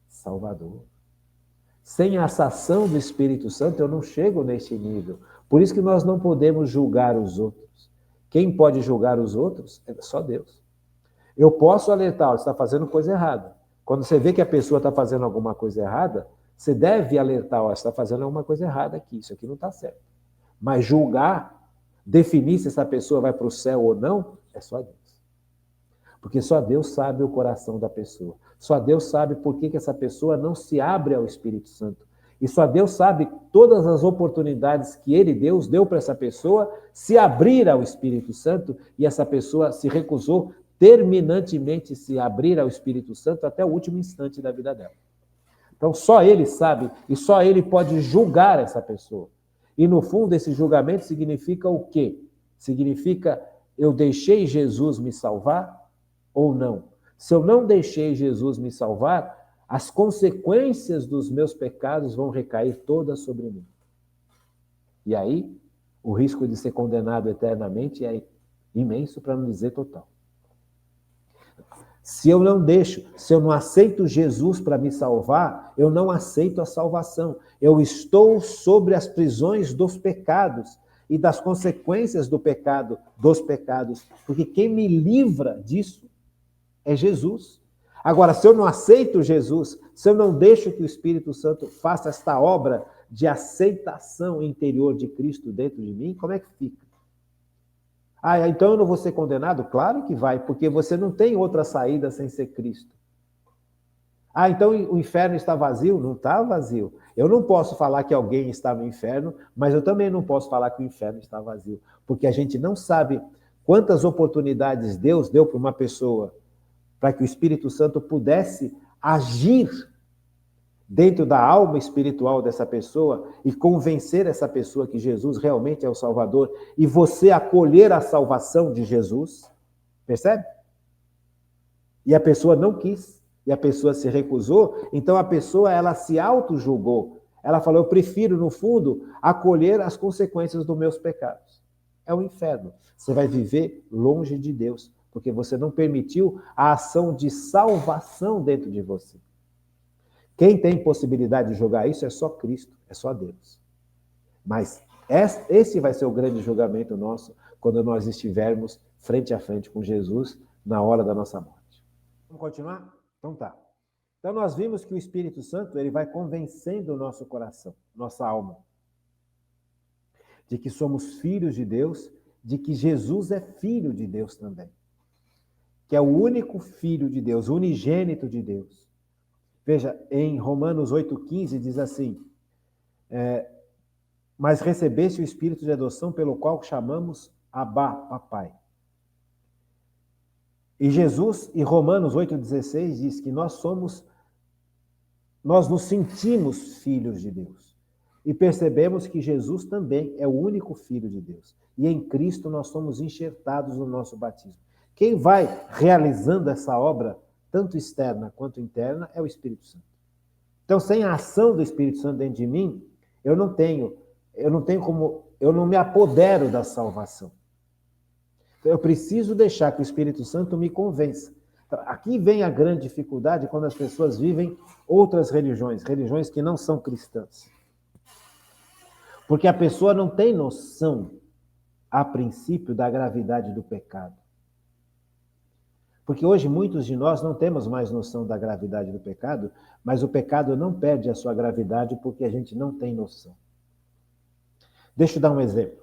A: Salvador. Sem a ação do Espírito Santo, eu não chego neste nível. Por isso que nós não podemos julgar os outros. Quem pode julgar os outros é só Deus. Eu posso alertar, você está fazendo coisa errada. Quando você vê que a pessoa está fazendo alguma coisa errada, você deve alertar, você está fazendo alguma coisa errada aqui, isso aqui não está certo. Mas julgar, definir se essa pessoa vai para o céu ou não, é só Deus. Porque só Deus sabe o coração da pessoa. Só Deus sabe por que essa pessoa não se abre ao Espírito Santo. E só Deus sabe todas as oportunidades que Ele, Deus, deu para essa pessoa se abrir ao Espírito Santo e essa pessoa se recusou terminantemente se abrir ao Espírito Santo até o último instante da vida dela. Então só Ele sabe e só Ele pode julgar essa pessoa. E no fundo esse julgamento significa o quê? Significa eu deixei Jesus me salvar ou não? Se eu não deixei Jesus me salvar, as consequências dos meus pecados vão recair todas sobre mim. E aí, o risco de ser condenado eternamente é imenso, para não dizer total. Se eu não aceito Jesus para me salvar, eu não aceito a salvação. Eu estou sobre as prisões dos pecados e das consequências do pecado, dos pecados, porque quem me livra disso é Jesus. Agora, se eu não aceito Jesus, se eu não deixo que o Espírito Santo faça esta obra de aceitação interior de Cristo dentro de mim, como é que fica? Ah, então eu não vou ser condenado? Claro que vai, porque você não tem outra saída sem ser Cristo. Ah, então o inferno está vazio? Não está vazio. Eu não posso falar que alguém está no inferno, mas eu também não posso falar que o inferno está vazio, porque a gente não sabe quantas oportunidades Deus deu para uma pessoa para que o Espírito Santo pudesse agir dentro da alma espiritual dessa pessoa e convencer essa pessoa que Jesus realmente é o Salvador e você acolher a salvação de Jesus, percebe? E a pessoa não quis, e a pessoa se recusou, então a pessoa ela se auto-julgou. Ela falou, eu prefiro, no fundo, acolher as consequências dos meus pecados. É o inferno. Você vai viver longe de Deus, porque você não permitiu a ação de salvação dentro de você. Quem tem possibilidade de julgar isso é só Cristo, é só Deus. Mas esse vai ser o grande julgamento nosso quando nós estivermos frente a frente com Jesus na hora da nossa morte. Vamos continuar? Então tá. Então nós vimos que o Espírito Santo ele vai convencendo o nosso coração, nossa alma, de que somos filhos de Deus, de que Jesus é filho de Deus também. Que é o único filho de Deus, unigênito de Deus. Veja, em Romanos 8,15 diz assim, mas recebeste o Espírito de adoção pelo qual chamamos Abá, papai. E Jesus, em Romanos 8,16 diz que nós nos sentimos filhos de Deus. E percebemos que Jesus também é o único filho de Deus. E em Cristo nós somos enxertados no nosso batismo. Quem vai realizando essa obra, tanto externa quanto interna, é o Espírito Santo. Então, sem a ação do Espírito Santo dentro de mim, eu não me apodero da salvação. Então, eu preciso deixar que o Espírito Santo me convença. Aqui vem a grande dificuldade quando as pessoas vivem outras religiões que não são cristãs. Porque a pessoa não tem noção, a princípio, da gravidade do pecado. Porque hoje muitos de nós não temos mais noção da gravidade do pecado, mas o pecado não perde a sua gravidade porque a gente não tem noção. Deixa eu dar um exemplo.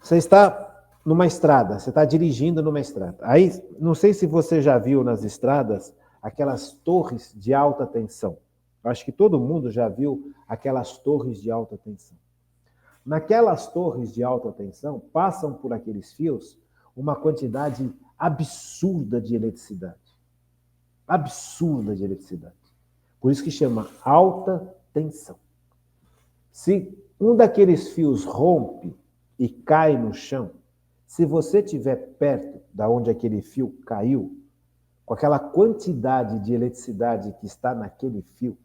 A: Você está numa estrada, você está dirigindo numa estrada. Aí, não sei se você já viu nas estradas aquelas torres de alta tensão. Eu acho que todo mundo já viu aquelas torres de alta tensão. Naquelas torres de alta tensão, passam por aqueles fios uma quantidade absurda de eletricidade. Absurda de eletricidade. Por isso que chama alta tensão. Se um daqueles fios rompe e cai no chão, se você estiver perto da onde aquele fio caiu, com aquela quantidade de eletricidade que está naquele fio,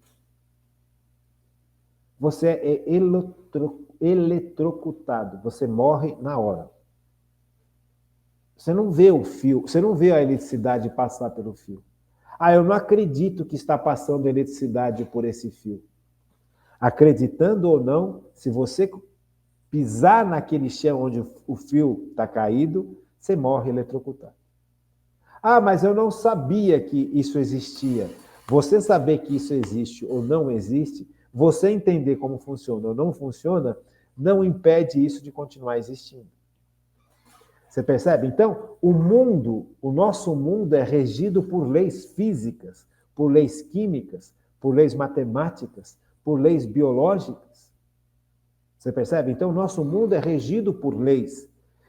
A: você é eletrocutado, você morre na hora. Você não vê o fio, você não vê a eletricidade passar pelo fio. Eu não acredito que está passando eletricidade por esse fio. Acreditando ou não, se você pisar naquele chão onde o fio está caído, você morre eletrocutado. Mas eu não sabia que isso existia. Você saber que isso existe ou não existe, você entender como funciona ou não funciona, não impede isso de continuar existindo. Você percebe? Então, o nosso mundo é regido por leis físicas, por leis químicas, por leis matemáticas, por leis biológicas. Você percebe? Então, o nosso mundo é regido por leis.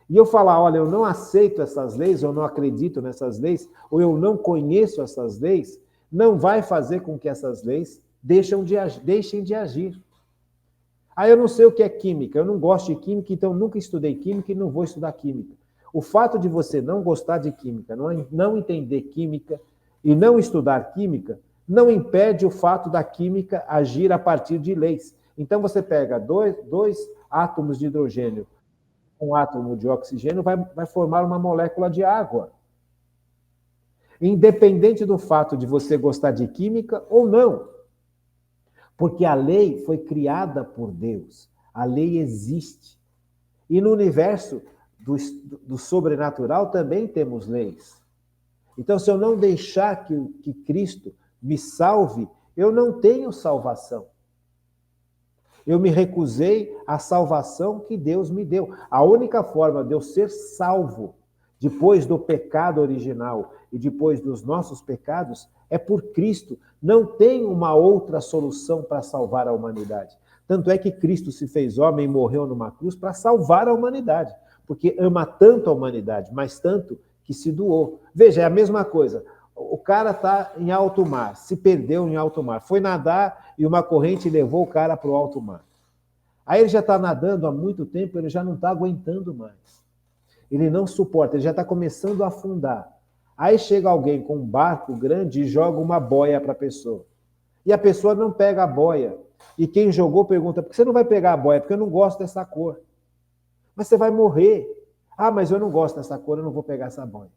A: E eu falar, olha, eu não aceito essas leis, eu não acredito nessas leis, ou eu não conheço essas leis, não vai fazer com que essas leis deixem de agir. Eu não sei o que é química, eu não gosto de química, então nunca estudei química e não vou estudar química. O fato de você não gostar de química, não entender química e não estudar química, não impede o fato da química agir a partir de leis. Então, você pega dois átomos de hidrogênio, um átomo de oxigênio, vai formar uma molécula de água. Independente do fato de você gostar de química ou não. Porque a lei foi criada por Deus. A lei existe. E no universo do sobrenatural também temos leis. Então, se eu não deixar que Cristo me salve, eu não tenho salvação. Eu me recusei à salvação que Deus me deu. A única forma de eu ser salvo depois do pecado original e depois dos nossos pecados é por Cristo. Não tem uma outra solução para salvar a humanidade. Tanto é que Cristo se fez homem e morreu numa cruz para salvar a humanidade, porque ama tanto a humanidade, mas tanto que se doou. Veja, é a mesma coisa. O cara está em alto mar, se perdeu em alto mar, foi nadar e uma corrente levou o cara para o alto mar. Aí ele já está nadando há muito tempo, ele já não está aguentando mais. Ele não suporta, ele já está começando a afundar. Aí chega alguém com um barco grande e joga uma boia para a pessoa. E a pessoa não pega a boia. E quem jogou pergunta, por que você não vai pegar a boia? Porque eu não gosto dessa cor. Mas você vai morrer. Mas eu não gosto dessa cor, eu não vou pegar essa boia.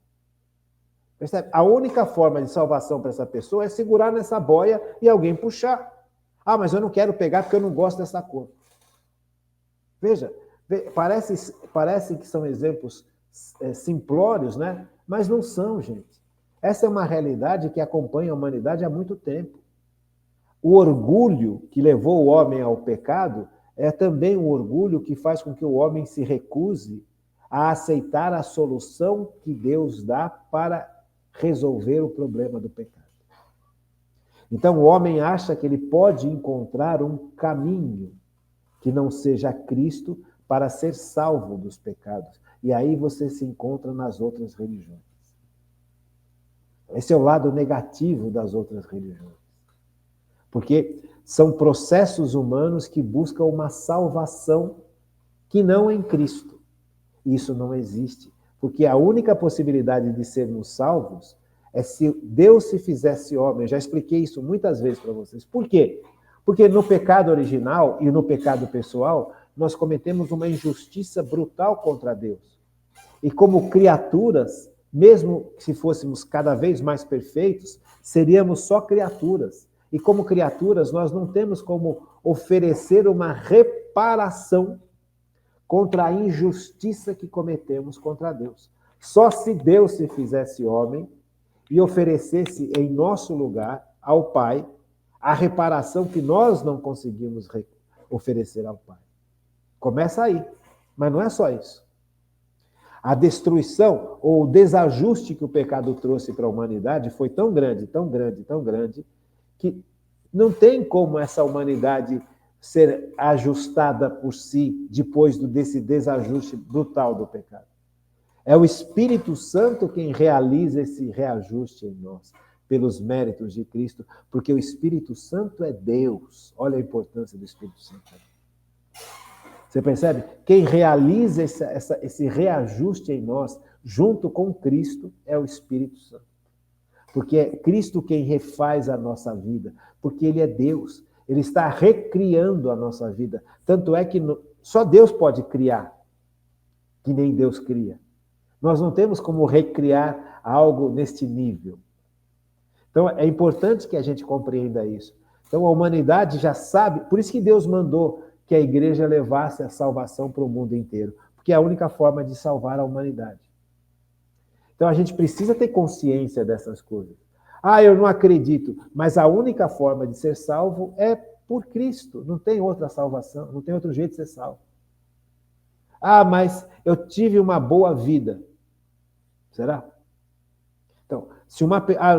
A: Percebe? A única forma de salvação para essa pessoa é segurar nessa boia e alguém puxar. Mas eu não quero pegar porque eu não gosto dessa cor. Veja, parece que são exemplos simplórios, né? Mas não são, gente. Essa é uma realidade que acompanha a humanidade há muito tempo. O orgulho que levou o homem ao pecado é também um orgulho que faz com que o homem se recuse a aceitar a solução que Deus dá para resolver o problema do pecado. Então, o homem acha que ele pode encontrar um caminho que não seja Cristo para ser salvo dos pecados. E aí você se encontra nas outras religiões. Esse é o lado negativo das outras religiões. Porque são processos humanos que buscam uma salvação que não é em Cristo. Isso não existe. Porque a única possibilidade de sermos salvos é se Deus se fizesse homem. Eu já expliquei isso muitas vezes para vocês. Por quê? Porque no pecado original e no pecado pessoal, nós cometemos uma injustiça brutal contra Deus. E como criaturas, mesmo se fôssemos cada vez mais perfeitos, seríamos só criaturas. E como criaturas, nós não temos como oferecer uma reparação contra a injustiça que cometemos contra Deus. Só se Deus se fizesse homem e oferecesse em nosso lugar ao Pai a reparação que nós não conseguimos oferecer ao Pai. Começa aí, mas não é só isso. A destruição ou o desajuste que o pecado trouxe para a humanidade foi tão grande, tão grande, tão grande, que não tem como essa humanidade ser ajustada por si depois desse desajuste brutal do pecado. É o Espírito Santo quem realiza esse reajuste em nós, pelos méritos de Cristo, porque o Espírito Santo é Deus. Olha a importância do Espírito Santo. Você percebe? Quem realiza esse reajuste em nós, junto com Cristo, é o Espírito Santo. Porque é Cristo quem refaz a nossa vida, porque Ele é Deus. Ele está recriando a nossa vida. Tanto é que só Deus pode criar, que nem Deus cria. Nós não temos como recriar algo neste nível. Então, é importante que a gente compreenda isso. Então, a humanidade já sabe, por isso que Deus mandou que a igreja levasse a salvação para o mundo inteiro, porque é a única forma de salvar a humanidade. Então, a gente precisa ter consciência dessas coisas. Ah, eu não acredito, mas a única forma de ser salvo é por Cristo. Não tem outra salvação, não tem outro jeito de ser salvo. Ah, mas eu tive uma boa vida. Será? Então,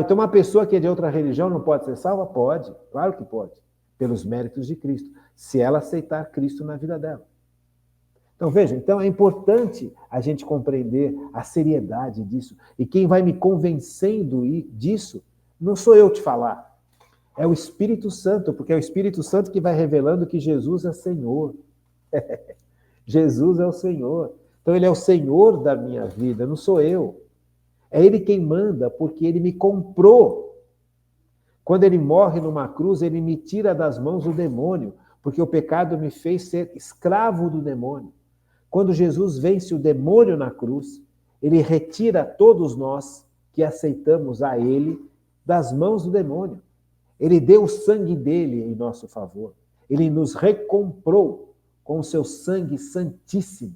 A: então uma pessoa que é de outra religião não pode ser salva? Pode, claro que pode, pelos méritos de Cristo, se ela aceitar Cristo na vida dela. Então, veja, então é importante a gente compreender a seriedade disso. E quem vai me convencendo disso, não sou eu te falar, é o Espírito Santo, porque é o Espírito Santo que vai revelando que Jesus é Senhor. Jesus é o Senhor. Então, Ele é o Senhor da minha vida, não sou eu. É Ele quem manda, porque Ele me comprou. Quando Ele morre numa cruz, Ele me tira das mãos do demônio, porque o pecado me fez ser escravo do demônio. Quando Jesus vence o demônio na cruz, Ele retira todos nós que aceitamos a Ele das mãos do demônio. Ele deu o sangue dele em nosso favor. Ele nos recomprou com o seu sangue santíssimo.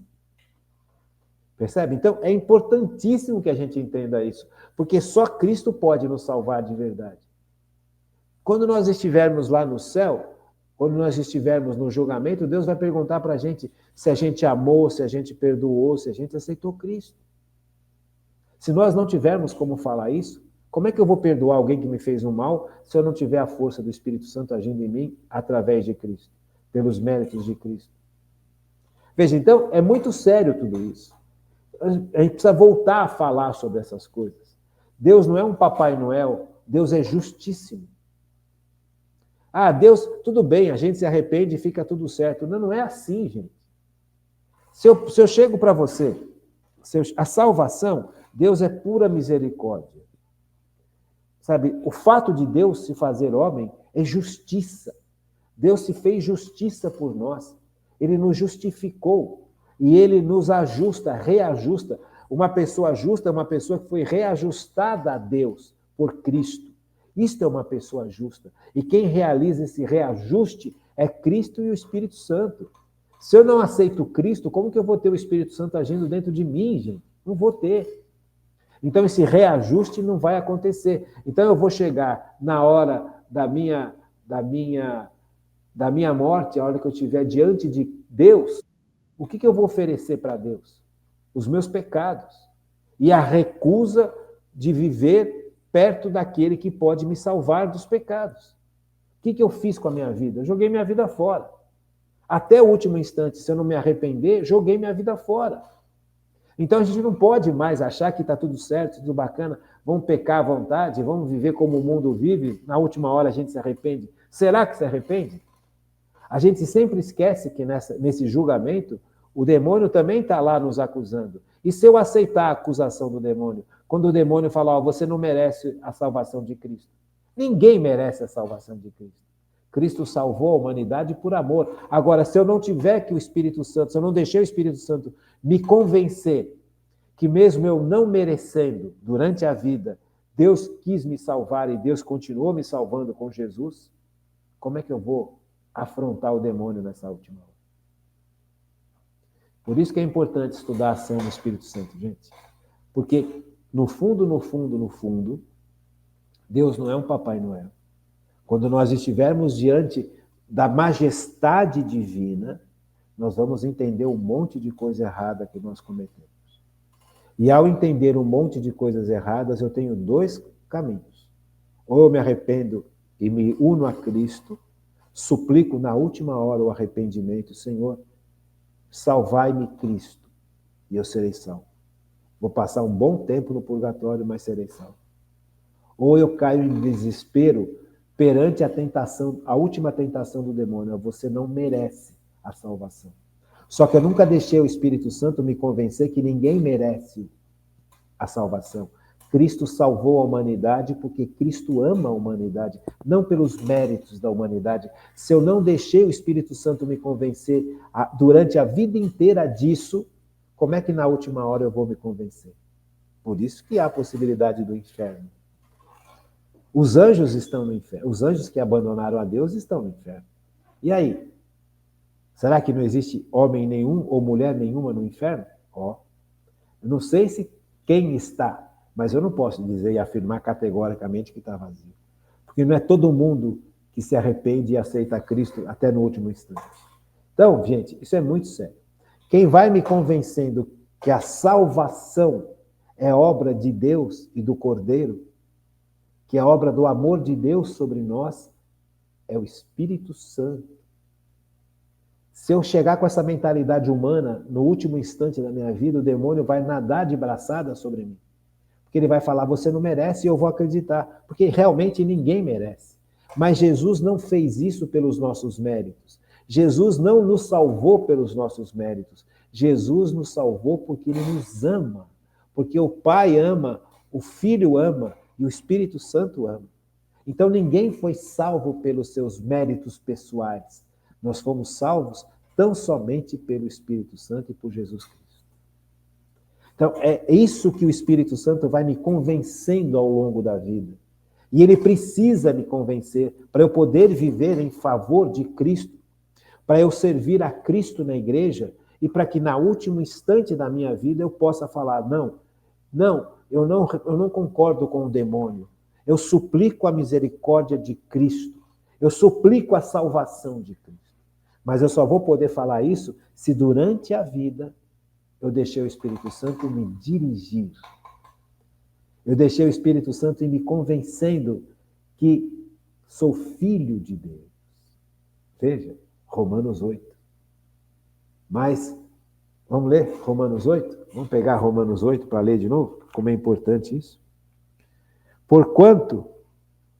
A: Percebe? Então, é importantíssimo que a gente entenda isso, porque só Cristo pode nos salvar de verdade. Quando nós estivermos lá no céu, quando nós estivermos no julgamento, Deus vai perguntar para a gente se a gente amou, se a gente perdoou, se a gente aceitou Cristo. Se nós não tivermos como falar isso, como é que eu vou perdoar alguém que me fez um mal se eu não tiver a força do Espírito Santo agindo em mim através de Cristo, pelos méritos de Cristo? Veja, então, é muito sério tudo isso. A gente precisa voltar a falar sobre essas coisas. Deus não é um Papai Noel, Deus é justíssimo. Ah, Deus, tudo bem, a gente se arrepende e fica tudo certo. Não, não é assim, gente. Se eu chego para você, a salvação, Deus é pura misericórdia. Sabe, o fato de Deus se fazer homem é justiça. Deus se fez justiça por nós. Ele nos justificou e Ele nos ajusta, reajusta. Uma pessoa justa é uma pessoa que foi reajustada a Deus por Cristo. Isto é uma pessoa justa. E quem realiza esse reajuste é Cristo e o Espírito Santo. Se eu não aceito Cristo, como que eu vou ter o Espírito Santo agindo dentro de mim, gente? Não vou ter. Então, esse reajuste não vai acontecer. Então, eu vou chegar na hora da minha morte, a hora que eu estiver diante de Deus, o que eu vou oferecer para Deus? Os meus pecados. E a recusa de viver perto daquele que pode me salvar dos pecados. O que eu fiz com a minha vida? Eu joguei minha vida fora. Até o último instante, se eu não me arrepender, joguei minha vida fora. Então a gente não pode mais achar que está tudo certo, tudo bacana, vamos pecar à vontade, vamos viver como o mundo vive, na última hora a gente se arrepende. Será que se arrepende? A gente sempre esquece que nesse julgamento, o demônio também está lá nos acusando. E se eu aceitar a acusação do demônio, quando o demônio falar, você não merece a salvação de Cristo. Ninguém merece a salvação de Cristo. Cristo salvou a humanidade por amor. Agora, se eu não tiver que o Espírito Santo, se eu não deixei o Espírito Santo me convencer que mesmo eu não merecendo, durante a vida, Deus quis me salvar e Deus continuou me salvando com Jesus, como é que eu vou afrontar o demônio nessa última hora? Por isso que é importante estudar a ação do Espírito Santo, gente. Porque, no fundo, Deus não é um Papai Noel. Quando nós estivermos diante da majestade divina, nós vamos entender um monte de coisa errada que nós cometemos. E ao entender um monte de coisas erradas, eu tenho dois caminhos. Ou eu me arrependo e me uno a Cristo, suplico na última hora o arrependimento, Senhor, salvai-me Cristo, e eu serei salvo. Vou passar um bom tempo no purgatório, mas serei salvo. Ou eu caio em desespero perante a tentação, a última tentação do demônio, você não merece a salvação. Só que eu nunca deixei o Espírito Santo me convencer que ninguém merece a salvação. Cristo salvou a humanidade porque Cristo ama a humanidade, não pelos méritos da humanidade. Se eu não deixei o Espírito Santo me convencer durante a vida inteira disso, como é que na última hora eu vou me convencer? Por isso que há a possibilidade do inferno. Os anjos estão no inferno. Os anjos que abandonaram a Deus estão no inferno. E aí? Será que não existe homem nenhum ou mulher nenhuma no inferno? Eu não sei se quem está, mas eu não posso dizer e afirmar categoricamente que está vazio. Porque não é todo mundo que se arrepende e aceita Cristo até no último instante. Então, gente, isso é muito sério. Quem vai me convencendo que a salvação é obra de Deus e do Cordeiro, que é obra do amor de Deus sobre nós, é o Espírito Santo. Se eu chegar com essa mentalidade humana, no último instante da minha vida, o demônio vai nadar de braçada sobre mim. Porque ele vai falar, você não merece, e eu vou acreditar. Porque realmente ninguém merece. Mas Jesus não fez isso pelos nossos méritos. Jesus não nos salvou pelos nossos méritos. Jesus nos salvou porque ele nos ama. Porque o Pai ama, o Filho ama e o Espírito Santo ama. Então ninguém foi salvo pelos seus méritos pessoais. Nós fomos salvos tão somente pelo Espírito Santo e por Jesus Cristo. Então, é isso que o Espírito Santo vai me convencendo ao longo da vida. E ele precisa me convencer para eu poder viver em favor de Cristo, para eu servir a Cristo na igreja e para que, no último instante da minha vida, eu possa falar, eu não concordo com o demônio. Eu suplico a misericórdia de Cristo. Eu suplico a salvação de Cristo. Mas eu só vou poder falar isso se durante a vida eu deixei o Espírito Santo me dirigir. Eu deixei o Espírito Santo me convencendo que sou filho de Deus. Veja, Romanos 8. Mas, vamos ler Romanos 8? Vamos pegar Romanos 8 para ler de novo? Como é importante isso. Porquanto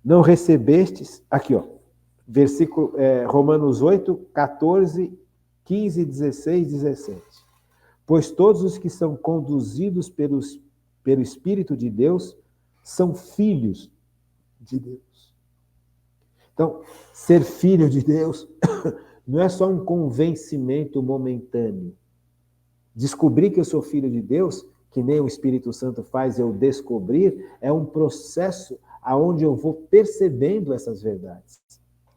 A: não recebestes... Aqui, versículo, Romanos 8, 14, 15, 16, 17. Pois todos os que são conduzidos pelo Espírito de Deus são filhos de Deus. Então, ser filho de Deus não é só um convencimento momentâneo. Descobrir que eu sou filho de Deus, que nem o Espírito Santo faz eu descobrir, é um processo aonde eu vou percebendo essas verdades.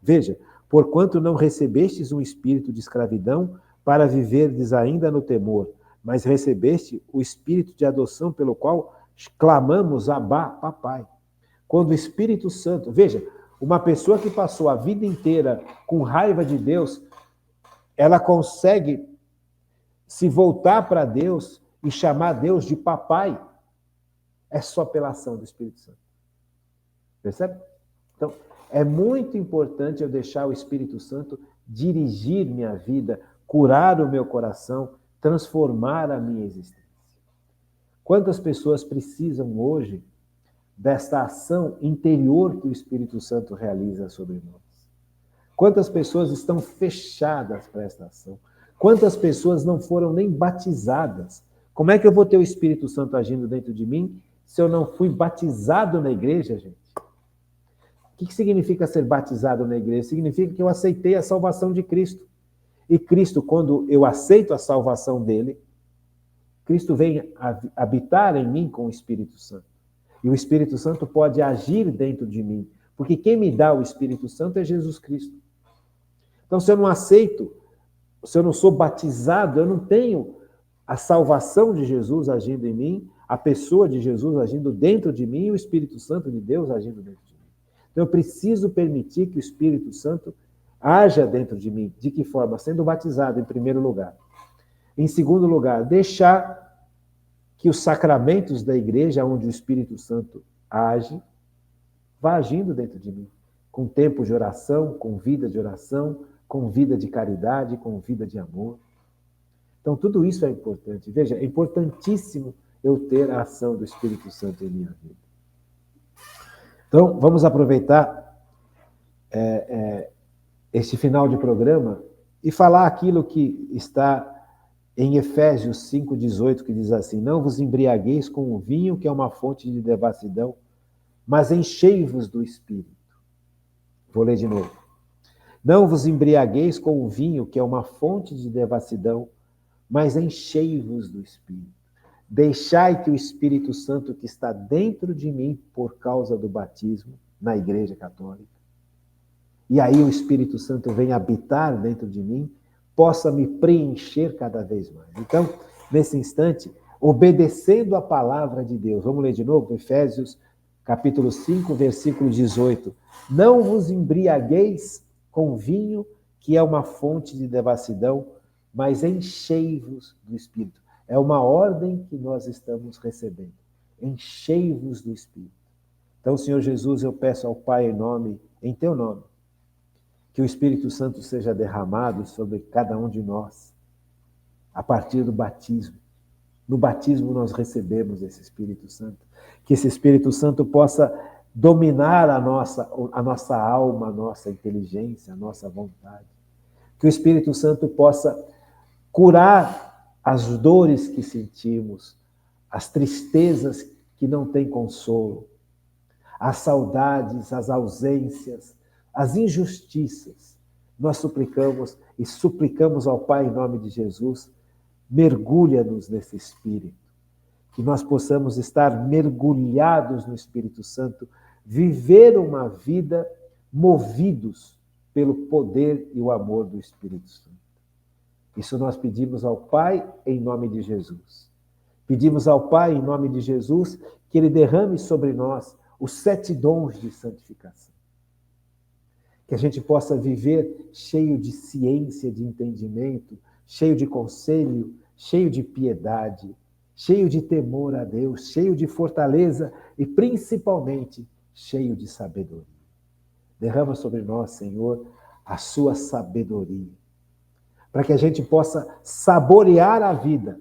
A: Veja, porquanto não recebestes um espírito de escravidão para viverdes ainda no temor, mas recebeste o espírito de adoção pelo qual clamamos Abá, papai. Quando o Espírito Santo... Veja, uma pessoa que passou a vida inteira com raiva de Deus, ela consegue se voltar para Deus e chamar Deus de papai, é só pela ação do Espírito Santo. Percebe? Então, é muito importante eu deixar o Espírito Santo dirigir minha vida, curar o meu coração, transformar a minha existência. Quantas pessoas precisam hoje desta ação interior que o Espírito Santo realiza sobre nós? Quantas pessoas estão fechadas para esta ação? Quantas pessoas não foram nem batizadas? Como é que eu vou ter o Espírito Santo agindo dentro de mim se eu não fui batizado na igreja, gente? O que significa ser batizado na igreja? Significa que eu aceitei a salvação de Cristo. E Cristo, quando eu aceito a salvação dele, Cristo vem habitar em mim com o Espírito Santo. E o Espírito Santo pode agir dentro de mim, porque quem me dá o Espírito Santo é Jesus Cristo. Então, se eu não aceito, se eu não sou batizado, eu não tenho a salvação de Jesus agindo em mim, a pessoa de Jesus agindo dentro de mim e o Espírito Santo de Deus agindo dentro de mim. Então eu preciso permitir que o Espírito Santo haja dentro de mim. De que forma? Sendo batizado, em primeiro lugar. Em segundo lugar, deixar que os sacramentos da igreja, onde o Espírito Santo age, vá agindo dentro de mim. Com tempo de oração, com vida de oração, com vida de caridade, com vida de amor. Então, tudo isso é importante. Veja, é importantíssimo eu ter a ação do Espírito Santo em minha vida. Então, vamos aproveitar este final de programa e falar aquilo que está em Efésios 5,18, que diz assim: não vos embriagueis com o vinho, que é uma fonte de devassidão, mas enchei-vos do Espírito. Vou ler de novo. Não vos embriagueis com o vinho, que é uma fonte de devassidão, mas enchei-vos do Espírito. Deixai que o Espírito Santo que está dentro de mim, por causa do batismo, na Igreja Católica, e aí o Espírito Santo vem habitar dentro de mim, possa me preencher cada vez mais. Então, nesse instante, obedecendo a palavra de Deus, vamos ler de novo, Efésios capítulo 5, versículo 18. Não vos embriagueis com vinho, que é uma fonte de devassidão, mas enchei-vos do Espírito. É uma ordem que nós estamos recebendo. Enchei-vos do Espírito. Então, Senhor Jesus, eu peço ao Pai em teu nome, que o Espírito Santo seja derramado sobre cada um de nós, a partir do batismo. No batismo nós recebemos esse Espírito Santo. Que esse Espírito Santo possa dominar a nossa alma, a nossa inteligência, a nossa vontade. Que o Espírito Santo possa curar as dores que sentimos, as tristezas que não têm consolo, as saudades, as ausências, as injustiças. Nós suplicamos ao Pai em nome de Jesus, mergulha-nos nesse Espírito, que nós possamos estar mergulhados no Espírito Santo, viver uma vida movidos pelo poder e o amor do Espírito Santo. Isso nós pedimos ao Pai em nome de Jesus. Pedimos ao Pai em nome de Jesus que Ele derrame sobre nós os 7 dons de santificação. Que a gente possa viver cheio de ciência, de entendimento, cheio de conselho, cheio de piedade, cheio de temor a Deus, cheio de fortaleza e, principalmente, cheio de sabedoria. Derrama sobre nós, Senhor, a sua sabedoria, para que a gente possa saborear a vida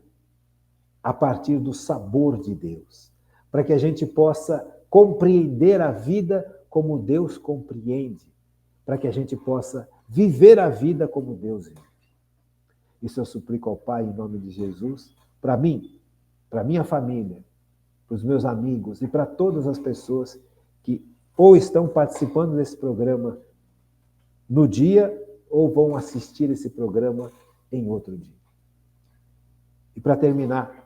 A: a partir do sabor de Deus, para que a gente possa compreender a vida como Deus compreende, para que a gente possa viver a vida como Deus vive. Isso eu suplico ao Pai em nome de Jesus, para mim, para minha família, para os meus amigos e para todas as pessoas que ou estão participando desse programa no dia ou vão assistir esse programa em outro dia. E para terminar,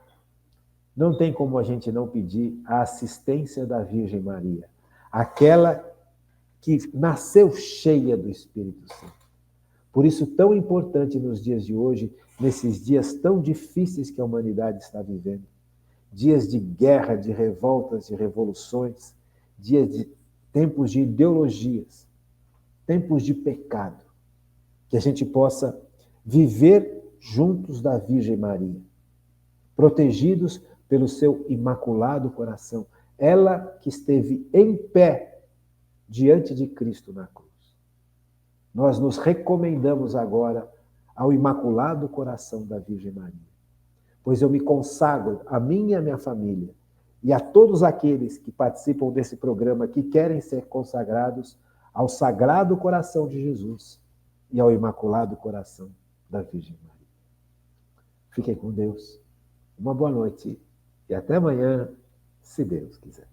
A: não tem como a gente não pedir a assistência da Virgem Maria, aquela que nasceu cheia do Espírito Santo. Por isso, tão importante nos dias de hoje, nesses dias tão difíceis que a humanidade está vivendo, dias de guerra, de revoltas, de revoluções, dias de tempos de ideologias, tempos de pecado, que a gente possa viver juntos da Virgem Maria, protegidos pelo seu imaculado coração, ela que esteve em pé diante de Cristo na cruz. Nós nos recomendamos agora ao imaculado coração da Virgem Maria, pois eu me consagro a mim e a minha família e a todos aqueles que participam desse programa que querem ser consagrados ao Sagrado Coração de Jesus e ao Imaculado Coração da Virgem Maria. Fiquem com Deus, uma boa noite e até amanhã, se Deus quiser.